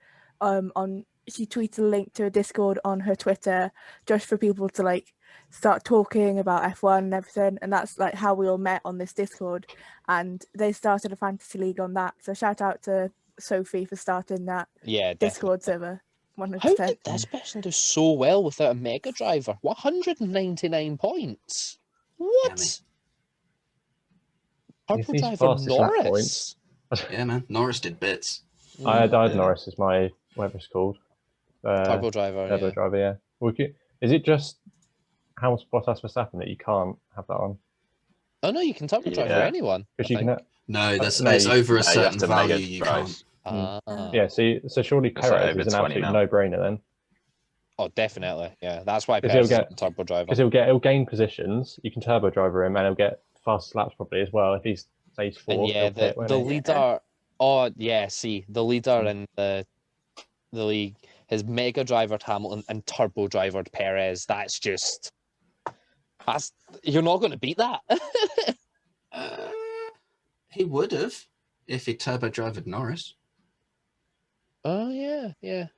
She tweeted a link to a Discord on her Twitter just for people to like start talking about F1 and everything, and that's like how we all met on this Discord. And they started a fantasy league on that. So shout out to Sophie for starting that Yeah, Discord server. 100%. How did this person do so well without a Mega Driver? 199 points. What? mate. Purple He's Driver fastest lap Norris. Yeah, man. Norris did bits. I had Yeah. Norris as my whatever it's called. Turbo Driver. Turbo Yeah. driver, yeah. Is it just Hamilton Bottas Verstappen that you can't have that on? Oh no, you can Turbo Driver Yeah. anyone. Because you can. No, that's No, it's over a you have certain to value. Mega You Drive. can't. Ah. Yeah, so surely It's like Perez over is an 20 absolute now. no-brainer then, Oh, definitely. Yeah, that's why 'Cause Perez is he'll on Turbo Driver. because he'll gain positions. You can turbo driver him, and he'll get fast laps probably as well. If he's say he's And fourth, yeah, he'll pit, the won't he? leader. Oh yeah, see the leader in the league has Mega Drivered Hamilton and Turbo Drivered Perez. That's you're not going to beat that. He would have if he turbo drivered Norris. Oh yeah. He's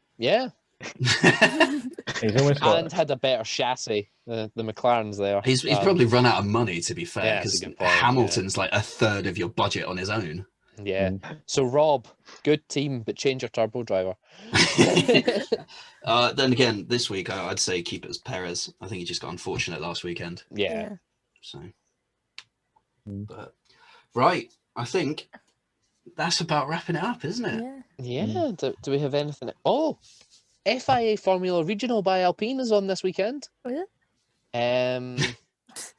almost got. And had a better chassis. The McLaren's there. He's probably run out of money, to be fair, Yeah, that's a because good point, Hamilton's like a third of your budget on his own. Yeah. So Rob, good team, but change your Turbo Driver. Then again, this week I'd say keep it as Perez. I think he just got unfortunate last weekend. Yeah. So, but right, I think that's about wrapping it up, isn't it? Yeah. Yeah. Do we have anything? Oh, FIA Formula Regional by Alpine is on this weekend. Oh, yeah?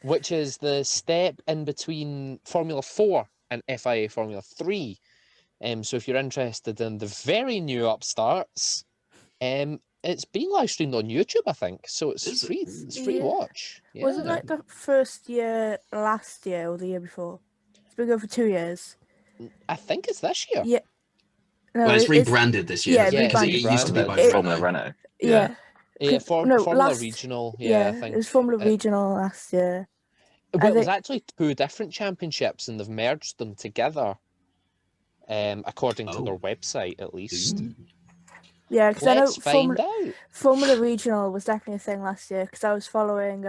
Which is the step in between Formula 4 and FIA Formula 3. So if you're interested in the very new upstarts, it's been live streamed on YouTube, I think. So it's free. It's free Yeah. watch. Yeah. Was it like the first year last year or the year before? It's been going for 2 years. I think it's this year. Yeah. No, Well, it's rebranded this year, yeah, hasn't it? 'Cause it used to be by rebranded. Formula Renault. Renault. Yeah. Yeah, No, Formula last- Regional. Yeah, I think it was Formula Regional last year. Well, it was think- actually two different championships, and they've merged them together. According to their website, at least. Ooh. Yeah, because I know Let's find out. Formula Regional was definitely a thing last year because I was following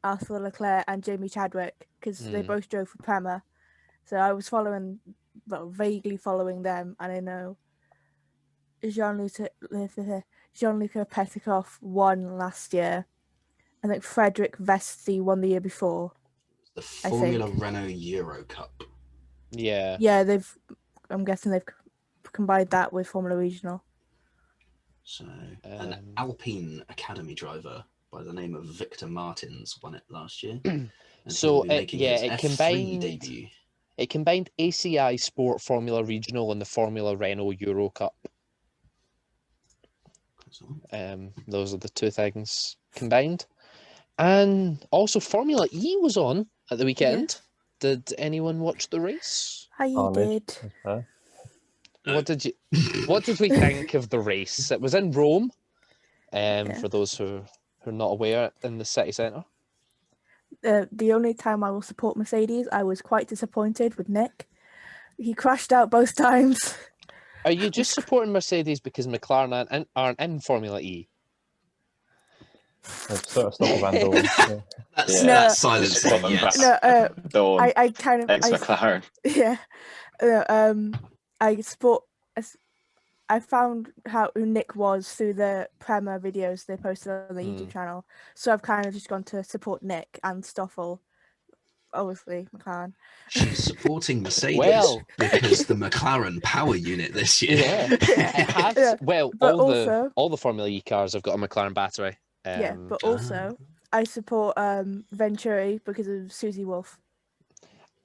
Arthur Leclerc and Jamie Chadwick because they both drove for Prema. So I was vaguely following them, and I know Jean-Luc Petikov won last year. I think Frederick Vesti won the year before. The Formula Renault Euro Cup. Yeah. Yeah, I'm guessing they've combined that with Formula Regional. So, an Alpine Academy driver by the name of Victor Martins won it last year. And So, he'll be making his it F3 combined- debut. It combined ACI Sport Formula Regional and the Formula Renault Euro Cup. Those are the two things combined. And also Formula E was on at the weekend. Did anyone watch the race? I Carnage. did. That's fair. What did we think of the race? It was in Rome. For those who are not aware, in the city centre. The only time I will support Mercedes, I was quite disappointed with Nick. He crashed out both times. Are you just supporting Mercedes because McLaren aren't in Formula E? It's sort of stop a vandal. Yeah. That's silence. Just put them Yes. back. Dawn, I kind of ex-McLaren. yeah. I found who Nick was through the Prema videos they posted on the YouTube channel. So I've kind of just gone to support Nick and Stoffel. Obviously, McLaren. She's supporting Mercedes Well- because the McLaren power unit this year. Yeah, it has. Yeah, Well, but all the Formula E cars have got a McLaren battery. But also I support Venturi because of Susie Wolf.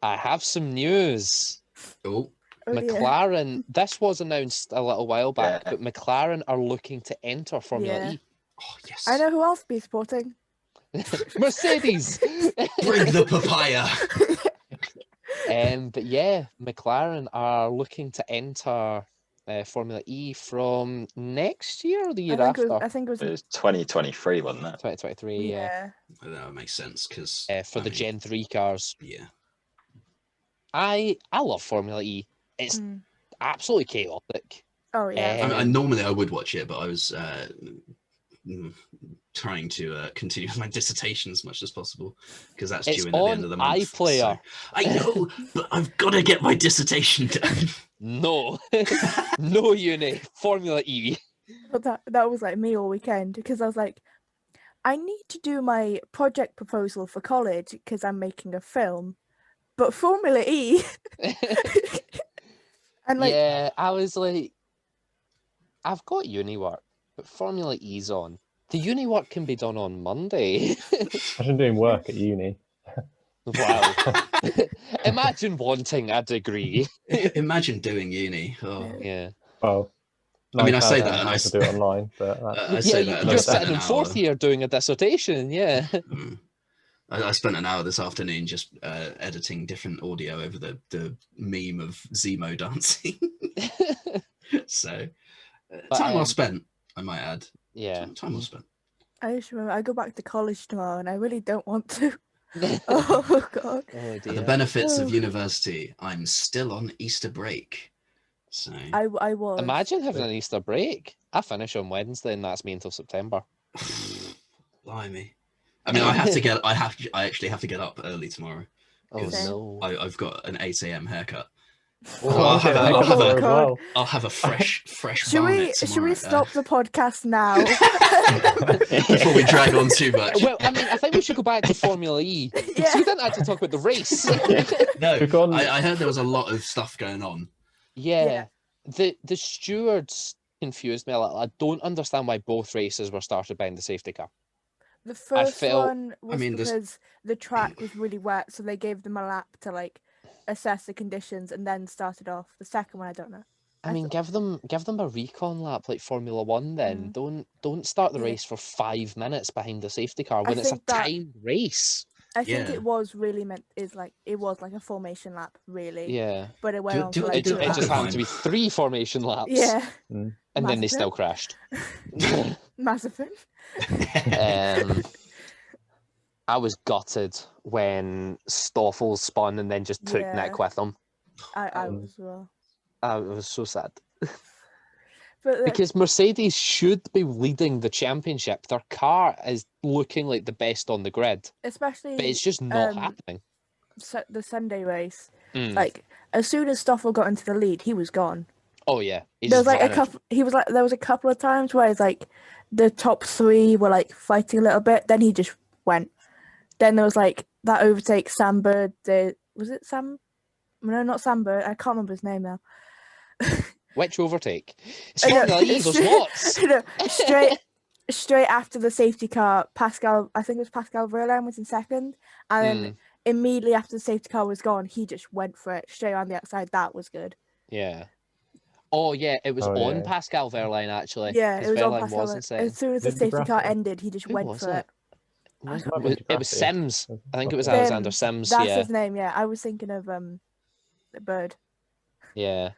I have some news. Oh, Oh, dear. McLaren. This was announced a little while back, Yeah. but McLaren are looking to enter Formula Yeah. E. oh yes. I know who else to be supporting. Mercedes. Bring the papaya. But yeah, McLaren are looking to enter Formula E from next year or the year after. I think it was It was 2023, wasn't it? 2023. Yeah. That would make sense because For the Gen 3 cars. Yeah. I love Formula E. It's absolutely chaotic. Oh yeah. I normally I would watch it, but I was trying to continue my dissertation as much as possible because that's It's due in at the end of the month. iPlayer. So, I know, but I've got to get my dissertation done. No, no uni. Formula E. But that was like me all weekend because I was like, I need to do my project proposal for college because I'm making a film, but Formula E. And like, yeah, I was like, I've got uni work, but Formula E's on. The uni work can be done on Monday. Imagine doing work at uni. Wow. Imagine wanting a degree. Imagine doing uni. Oh. Yeah. Well, I mean, I say 9,000 that and I to do it online, but I Yeah, say that and I you're spent sitting an in fourth hour. year doing a dissertation, yeah. I spent an hour this afternoon just editing different audio over the meme of Zemo dancing. So, time well spent, I might add. Yeah. Time well spent. I just remember I go back to college tomorrow and I really don't want to. Oh God. Oh dear. The benefits of university. I'm still on Easter break. So I was. Imagine having an Easter break. I finish on Wednesday and that's me until September. blimey. I mean, I actually have to get up early tomorrow. Oh Same. no. I've got an 8 a.m. haircut. Oh, So I'll have a- I'll have a- as well. I'll have a fresh Should barnet we tomorrow. stop the podcast now? Before we drag on too much. Well, I mean, I think we should go back to Formula E. Because Yeah. we didn't actually talk about the race. No, We've gone- I heard there was a lot of stuff going on. Yeah. The stewards confused me a little. I don't understand why both races were started behind the safety car. The first felt- one was mean, this- because the track was really wet, so they gave them a lap to like assess the conditions and then started off. The second one, I don't know. I mean, give them a recon lap like Formula One. Then don't start the Yeah. race for 5 minutes behind the safety car when it's a think that- timed race. I think Yeah. it was really it was like a formation lap, really. Yeah, But it went on do for it- like it, do two it pocket just hours. happened to be 3 formation laps. Yeah, and then they Massive. still crashed. massive thing. I was gutted when Stoffel spun and then just took Yeah. Nick with him. I was as well. It was so sad. But Because Mercedes should be leading the championship. Their car is looking like the best on the grid, especially but it's just not um, happening. the Sunday race, Mm. like as soon as Stoffel got into the lead, he was gone. Oh yeah, he There was just like vanished. there was a couple of times where it's like the top 3 were like fighting a little bit, then he just went. Then there was like that overtake Sam Bird. Was it Sam? No, not Sam Bird. I can't remember his name now. Which overtake? It's I know, Formula E, there's lots. No, straight after the safety car, Pascal. I think it was Pascal Verlaine was in second, and then immediately after the safety car was gone, he just went for it straight on the outside. That was good. Yeah. Oh yeah, it was Oh, on yeah. Pascal Verlaine actually. Yeah, 'cause it was on Verlaine Pascal. was in second. As soon as the Did the safety car graphic- ended, he just Who went was for it? it. Was Might be it was Graffi. Sims. I think it was Sims. Alexander Sims. That's Yeah, his name. Yeah, I was thinking of Bird. yeah.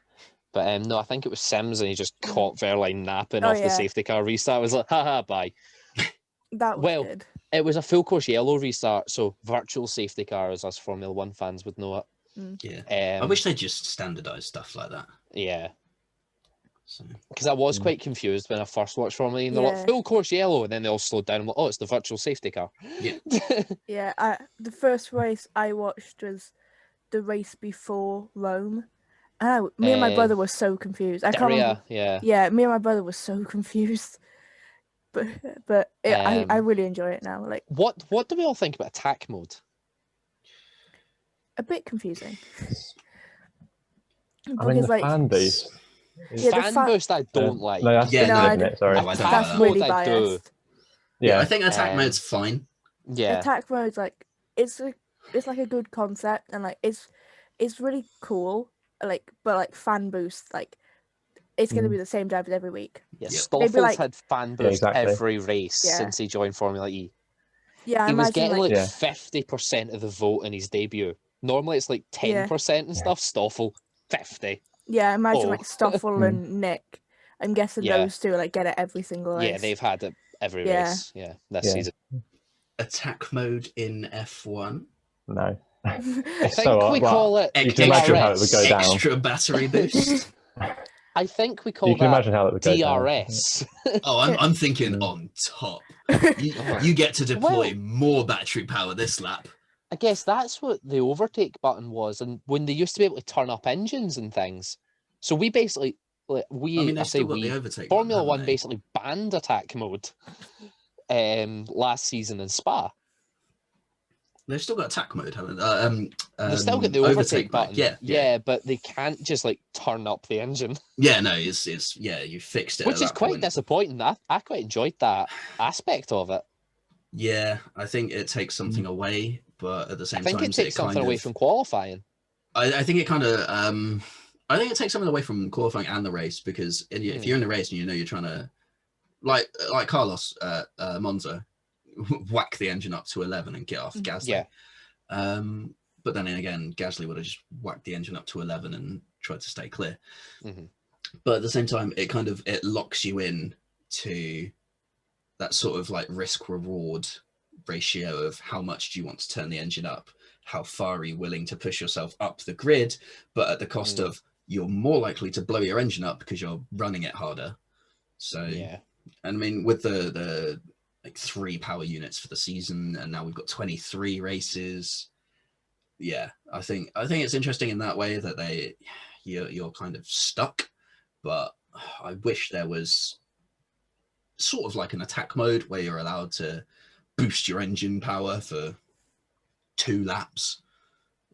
But no, I think it was Sims, and he just caught Verlaine napping Oh, off the yeah. safety car restart. I was like, haha, bye. That was Well, good. It was a full course yellow restart, so virtual safety car, as us Formula One fans would know it. Yeah. I wish they just standardized stuff like that. Yeah, So. because I was quite confused when I first watched Formula E, and they're Yeah. like full course yellow, and then they all slowed down. I'm like, oh, it's the virtual safety car. Yeah. Yeah, the first race I watched was the race before Rome. And me and my brother were so confused. I can't remember. yeah. Yeah, me and my brother were so confused. But I really enjoy it now. Like What do we all think about attack mode? a bit confusing. I mean, the like fan base. Yeah, the Fan boost I don't like. No, that's Yeah, yeah, no, isn't it? Sorry. no, I don't Attack that's like mode really I do. biased. Yeah, Yeah, I think attack Um, mode's fine. Yeah. Attack mode's like it's like a good concept and like it's really cool. Like but like fan boost like it's gonna be the same drivers every week. Yeah, Yep. Stoffel's like- had fan boost exactly. every race Yeah. since he joined Formula E. Yeah, I He was imagine getting like Yeah. 50% of the vote in his debut. Normally it's like 10% and stuff. Stoffel, 50. yeah, I imagine Oh. like Stoffel and Nick. I'm guessing Yeah. those two like get it every single race. Yeah, they've had it every Yeah. race. Yeah, this Yeah. season. Attack mode in F1. no. I It's think so we well, call it you can imagine how it would go down. Extra battery boost. I think we call You can that imagine how it would go down. DRS. Oh, I'm thinking on top. You get to deploy Well- more battery power this lap. I guess that's what the overtake button was, and when they used to be able to turn up engines and things. So we basically like they've still got the overtake. Formula one, One haven't they? basically banned attack mode last season in Spa. They've still got attack mode, haven't they? They've still got the overtake button. Yeah, but they can't just like turn up the engine. Yeah, no, it's you fixed it. Which at is that quite point. disappointing. I quite enjoyed that aspect of it. Yeah, I think it takes something away, but at the same I think time, it takes something away from qualifying. I think it kind of I think it takes something away from qualifying and the race, because if you're in the race and you know you're trying to like Carlos Monza whack the engine up to 11 and get off Gasly. Yeah. But then again, Gasly would have just whacked the engine up to 11 and tried to stay clear. Mm-hmm. But at the same time, it locks you in to that sort of like risk reward ratio of how much do you want to turn the engine up, how far are you willing to push yourself up the grid, but at the cost of you're more likely to blow your engine up because you're running it harder. So yeah, and I mean, with the like 3 power units for the season, and now we've got 23 races. Yeah, I think it's interesting in that way that you're kind of stuck, but I wish there was sort of like an attack mode where you're allowed to boost your engine power for 2 laps.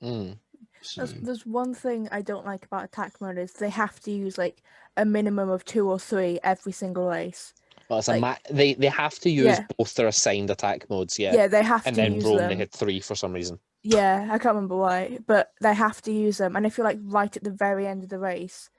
So, there's one thing I don't like about attack mode is they have to use like a minimum of 2 or 3 every single race. well, it's they have to use both their assigned attack modes. Yeah, they have and to then use Rome them. they had 3 for some reason. Yeah, I can't remember why, but they have to use them. And if you're like right at the very end of the race,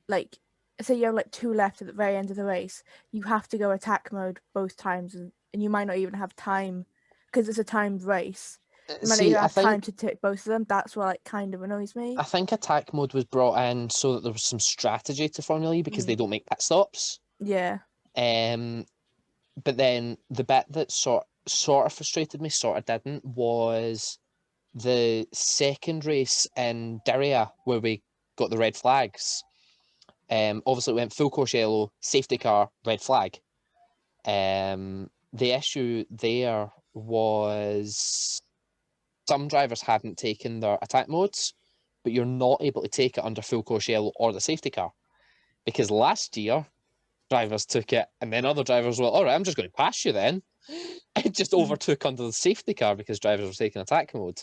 like say you have like 2 left at the very end of the race, you have to go attack mode both times, and you might not even have time because it's a timed race. You might not even have time to take both of them. That's what like kind of annoys me. I think attack mode was brought in so that there was some strategy to Formula E because they don't make pit stops. Yeah. But then the bit that sort of frustrated me, sort of didn't, was the second race in Diriyah where we got the red flags. Obviously, it went full course yellow, safety car, red flag. The issue there was some drivers hadn't taken their attack modes, but you're not able to take it under full course yellow or the safety car. Because last year, drivers took it, and then other drivers were, all right, I'm just going to pass you then. It just overtook under the safety car because drivers were taking attack mode.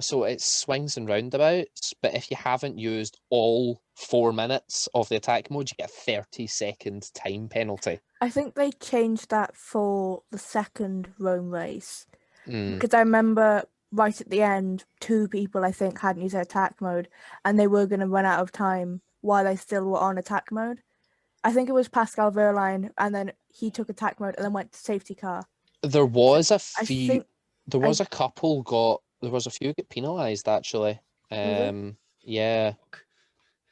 So it swings and roundabouts, but if you haven't used all 4 minutes of the attack mode, you get a 30-second time penalty. I think they changed that for the second Rome race. Because I remember right at the end, 2 people I think hadn't used their attack mode, and they were going to run out of time while they still were on attack mode. I think it was Pascal Wehrlein, and then he took attack mode and then went to safety car. There was a few. There was a few get penalised actually. Yeah.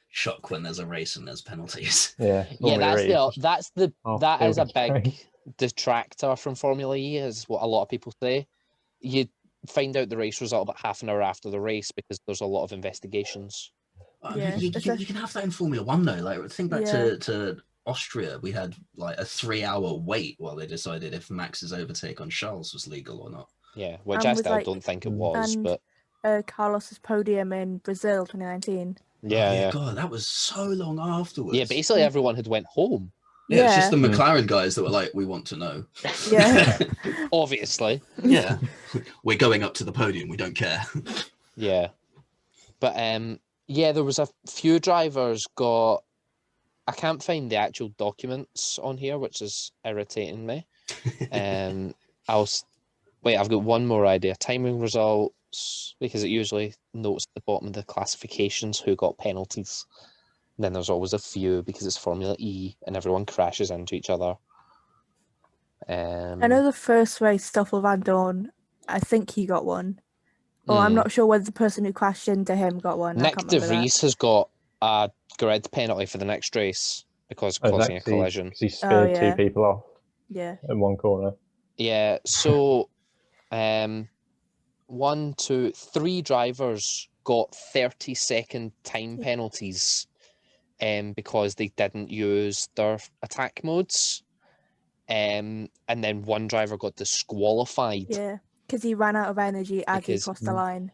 Shock when there's a race and there's penalties. Yeah. That is a big detractor from Formula E, is what a lot of people say. You find out the race result about half an hour after the race because there's a lot of investigations. Yeah, you can have that in Formula One though. Like think back to Austria, we had like a 3-hour wait while they decided if Max's overtake on Charles was legal or not. Yeah, which I still don't think it was, but Carlos's podium in Brazil 2019. Yeah. God, that was so long afterwards. Yeah, basically everyone had went home. Yeah, it's just the McLaren guys that were like, we want to know. Yeah. Obviously. Yeah. We're going up to the podium, we don't care. Yeah. But there was a few drivers got, I can't find the actual documents on here, which is irritating me. I've got one more idea. Timing results, because it usually notes at the bottom of the classifications who got penalties. And then there's always a few because it's Formula E and everyone crashes into each other. I know the first race, Stoffel Van Dorn, I think he got one. Or I'm not sure whether the person who crashed into him got one. Nick De Vries has got a grid penalty for the next race because of causing a collision. Because he speared 2 people off. Yeah. In one corner. Yeah, so 1, 2, 3 drivers got 30-second time penalties because they didn't use their attack modes. And then 1 driver got disqualified. Yeah, because he ran out of energy as he crossed the line.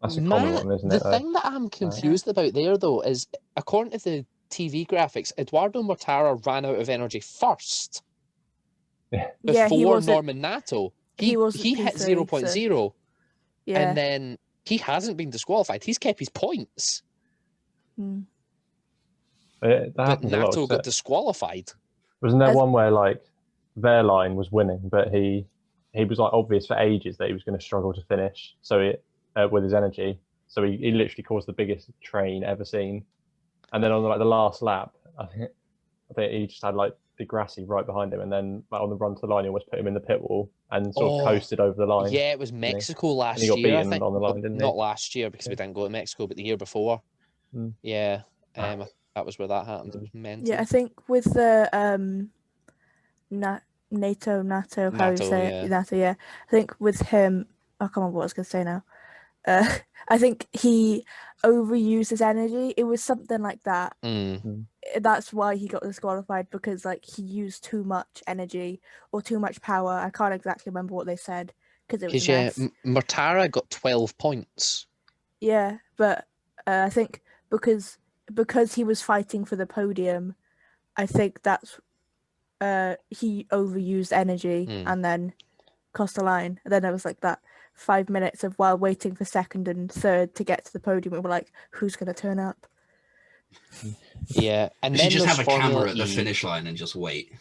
That's a common Man, one, isn't the it? though? thing that I'm confused about there, though, is according to the TV graphics, Eduardo Mortara ran out of energy first Yeah, before he wasn't. Norman Nato. He wasn't He hit P3, 0.0, Yeah. and then he hasn't been disqualified. He's kept his points, Mm. That but happens a lot. Nato got disqualified. Wasn't there As- one where like their line was winning, but he was like obvious for ages that he was going to struggle to finish. So with his energy, so he literally caused the biggest train ever seen. And then on like the last lap, I think he just had like the Grassy right behind him, and then like, on the run to the line, he almost put him in the pit wall and sort of coasted over the line. Yeah, it was Mexico last he got year, I beaten think. on the line, didn't he? Not last year because we didn't go to Mexico, but the year before. Mm. Yeah, that was where that happened. It was mental. Yeah, I think with the Nato, how you say it, Nato. Yeah, I think with him, I can't remember what I was going to say now. I think he overused his energy. It was something like that. That's why he got disqualified, because like he used too much energy or too much power. I can't exactly remember what they said because it was a mess. Mortara got 12 points. Yeah, but I think because he was fighting for the podium, I think that's he overused energy and then cost the line. And then it was like that 5 minutes of while waiting for second and third to get to the podium, we were like, who's going to turn up? Yeah, and You then should just have a Formula camera at the E. finish line and just wait,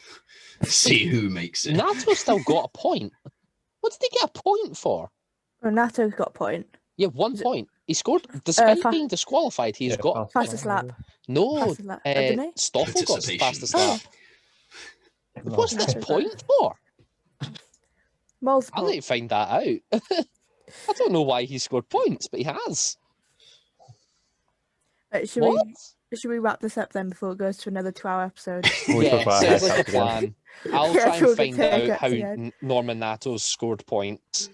see who makes it. Nato still got a point. What did he get a point for? Oh, Nato got a point. Yeah, 1 point. He scored, despite being disqualified, he's got fastest lap. No, Fastest lap. Didn't he? Stoffel got fastest Oh. lap. What's this point for? Multiple. I'll need to find that out. I don't know why he scored points, but he has. Should we wrap this up then before it goes to another 2-hour episode? Yeah, sounds like a plan. I'll try and we'll find get out how again. Norman Nato's scored points.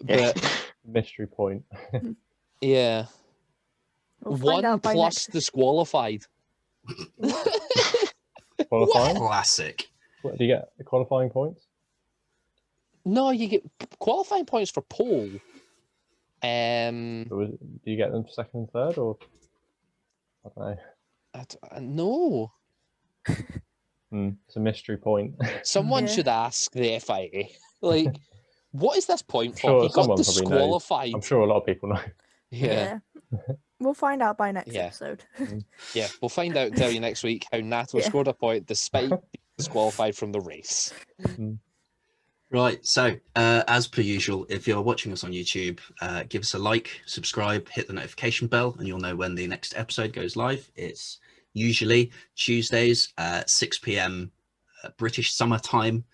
But mystery point. Yeah. We'll find 1 out by plus disqualified. Qualifying? Classic. What, do you get the qualifying points? No, you get qualifying points for pole. Do you get them for second and third, or I don't know. No. It's a mystery point. Someone should ask the FIA. Like, what is this point for? Sure, He got someone probably knows. disqualified. I'm sure a lot of people know. Yeah. We'll find out by next episode. Yeah, we'll find out and tell you next week how Nato scored a point despite being disqualified from the race. Right, so as per usual, if you're watching us on YouTube, give us a like, subscribe, hit the notification bell, and you'll know when the next episode goes live. It's usually Tuesdays at 6 p.m. British summer time,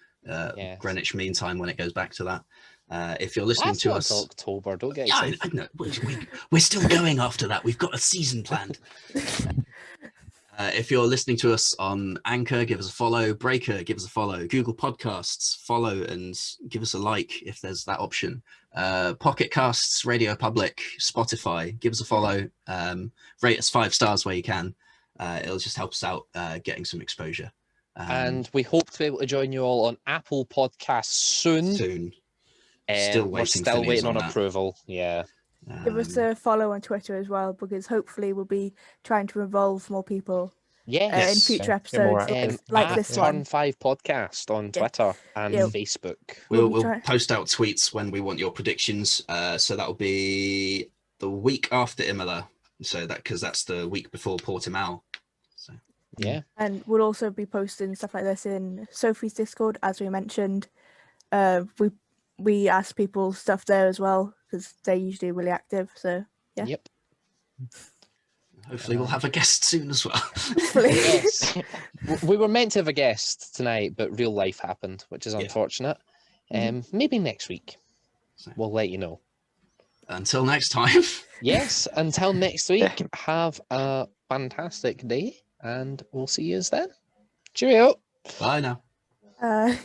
Greenwich Mean Time when it goes back to that. If you're listening to us, October, don't get excited. I know. We're still going after that. We've got a season planned. If you're listening to us on Anchor, give us a follow. Breaker, give us a follow. Google Podcasts, follow and give us a like if there's that option. Pocket Casts, Radio Public, Spotify, give us a follow. Rate us 5 stars where you can. It'll just help us out getting some exposure. And we hope to be able to join you all on Apple Podcasts soon. We're still waiting on approval. Yeah. Give us a follow on Twitter as well, because hopefully we'll be trying to involve more people in future episodes like this one. Turn 5 Podcast on Twitter and Facebook. We'll post out tweets when we want your predictions. So that'll be the week after Imola. So because that's the week before Portimao. So yeah. And we'll also be posting stuff like this in Sophie's Discord, as we mentioned. We ask people stuff there as well, because they're usually really active. So yeah. Yep. Hopefully we'll have a guest soon as well. Yes. We were meant to have a guest tonight, but real life happened, which is unfortunate. Maybe next week. We'll let you know. Until next time. Yes, until next week. Have a fantastic day, and we'll see you then. Cheerio. Bye now.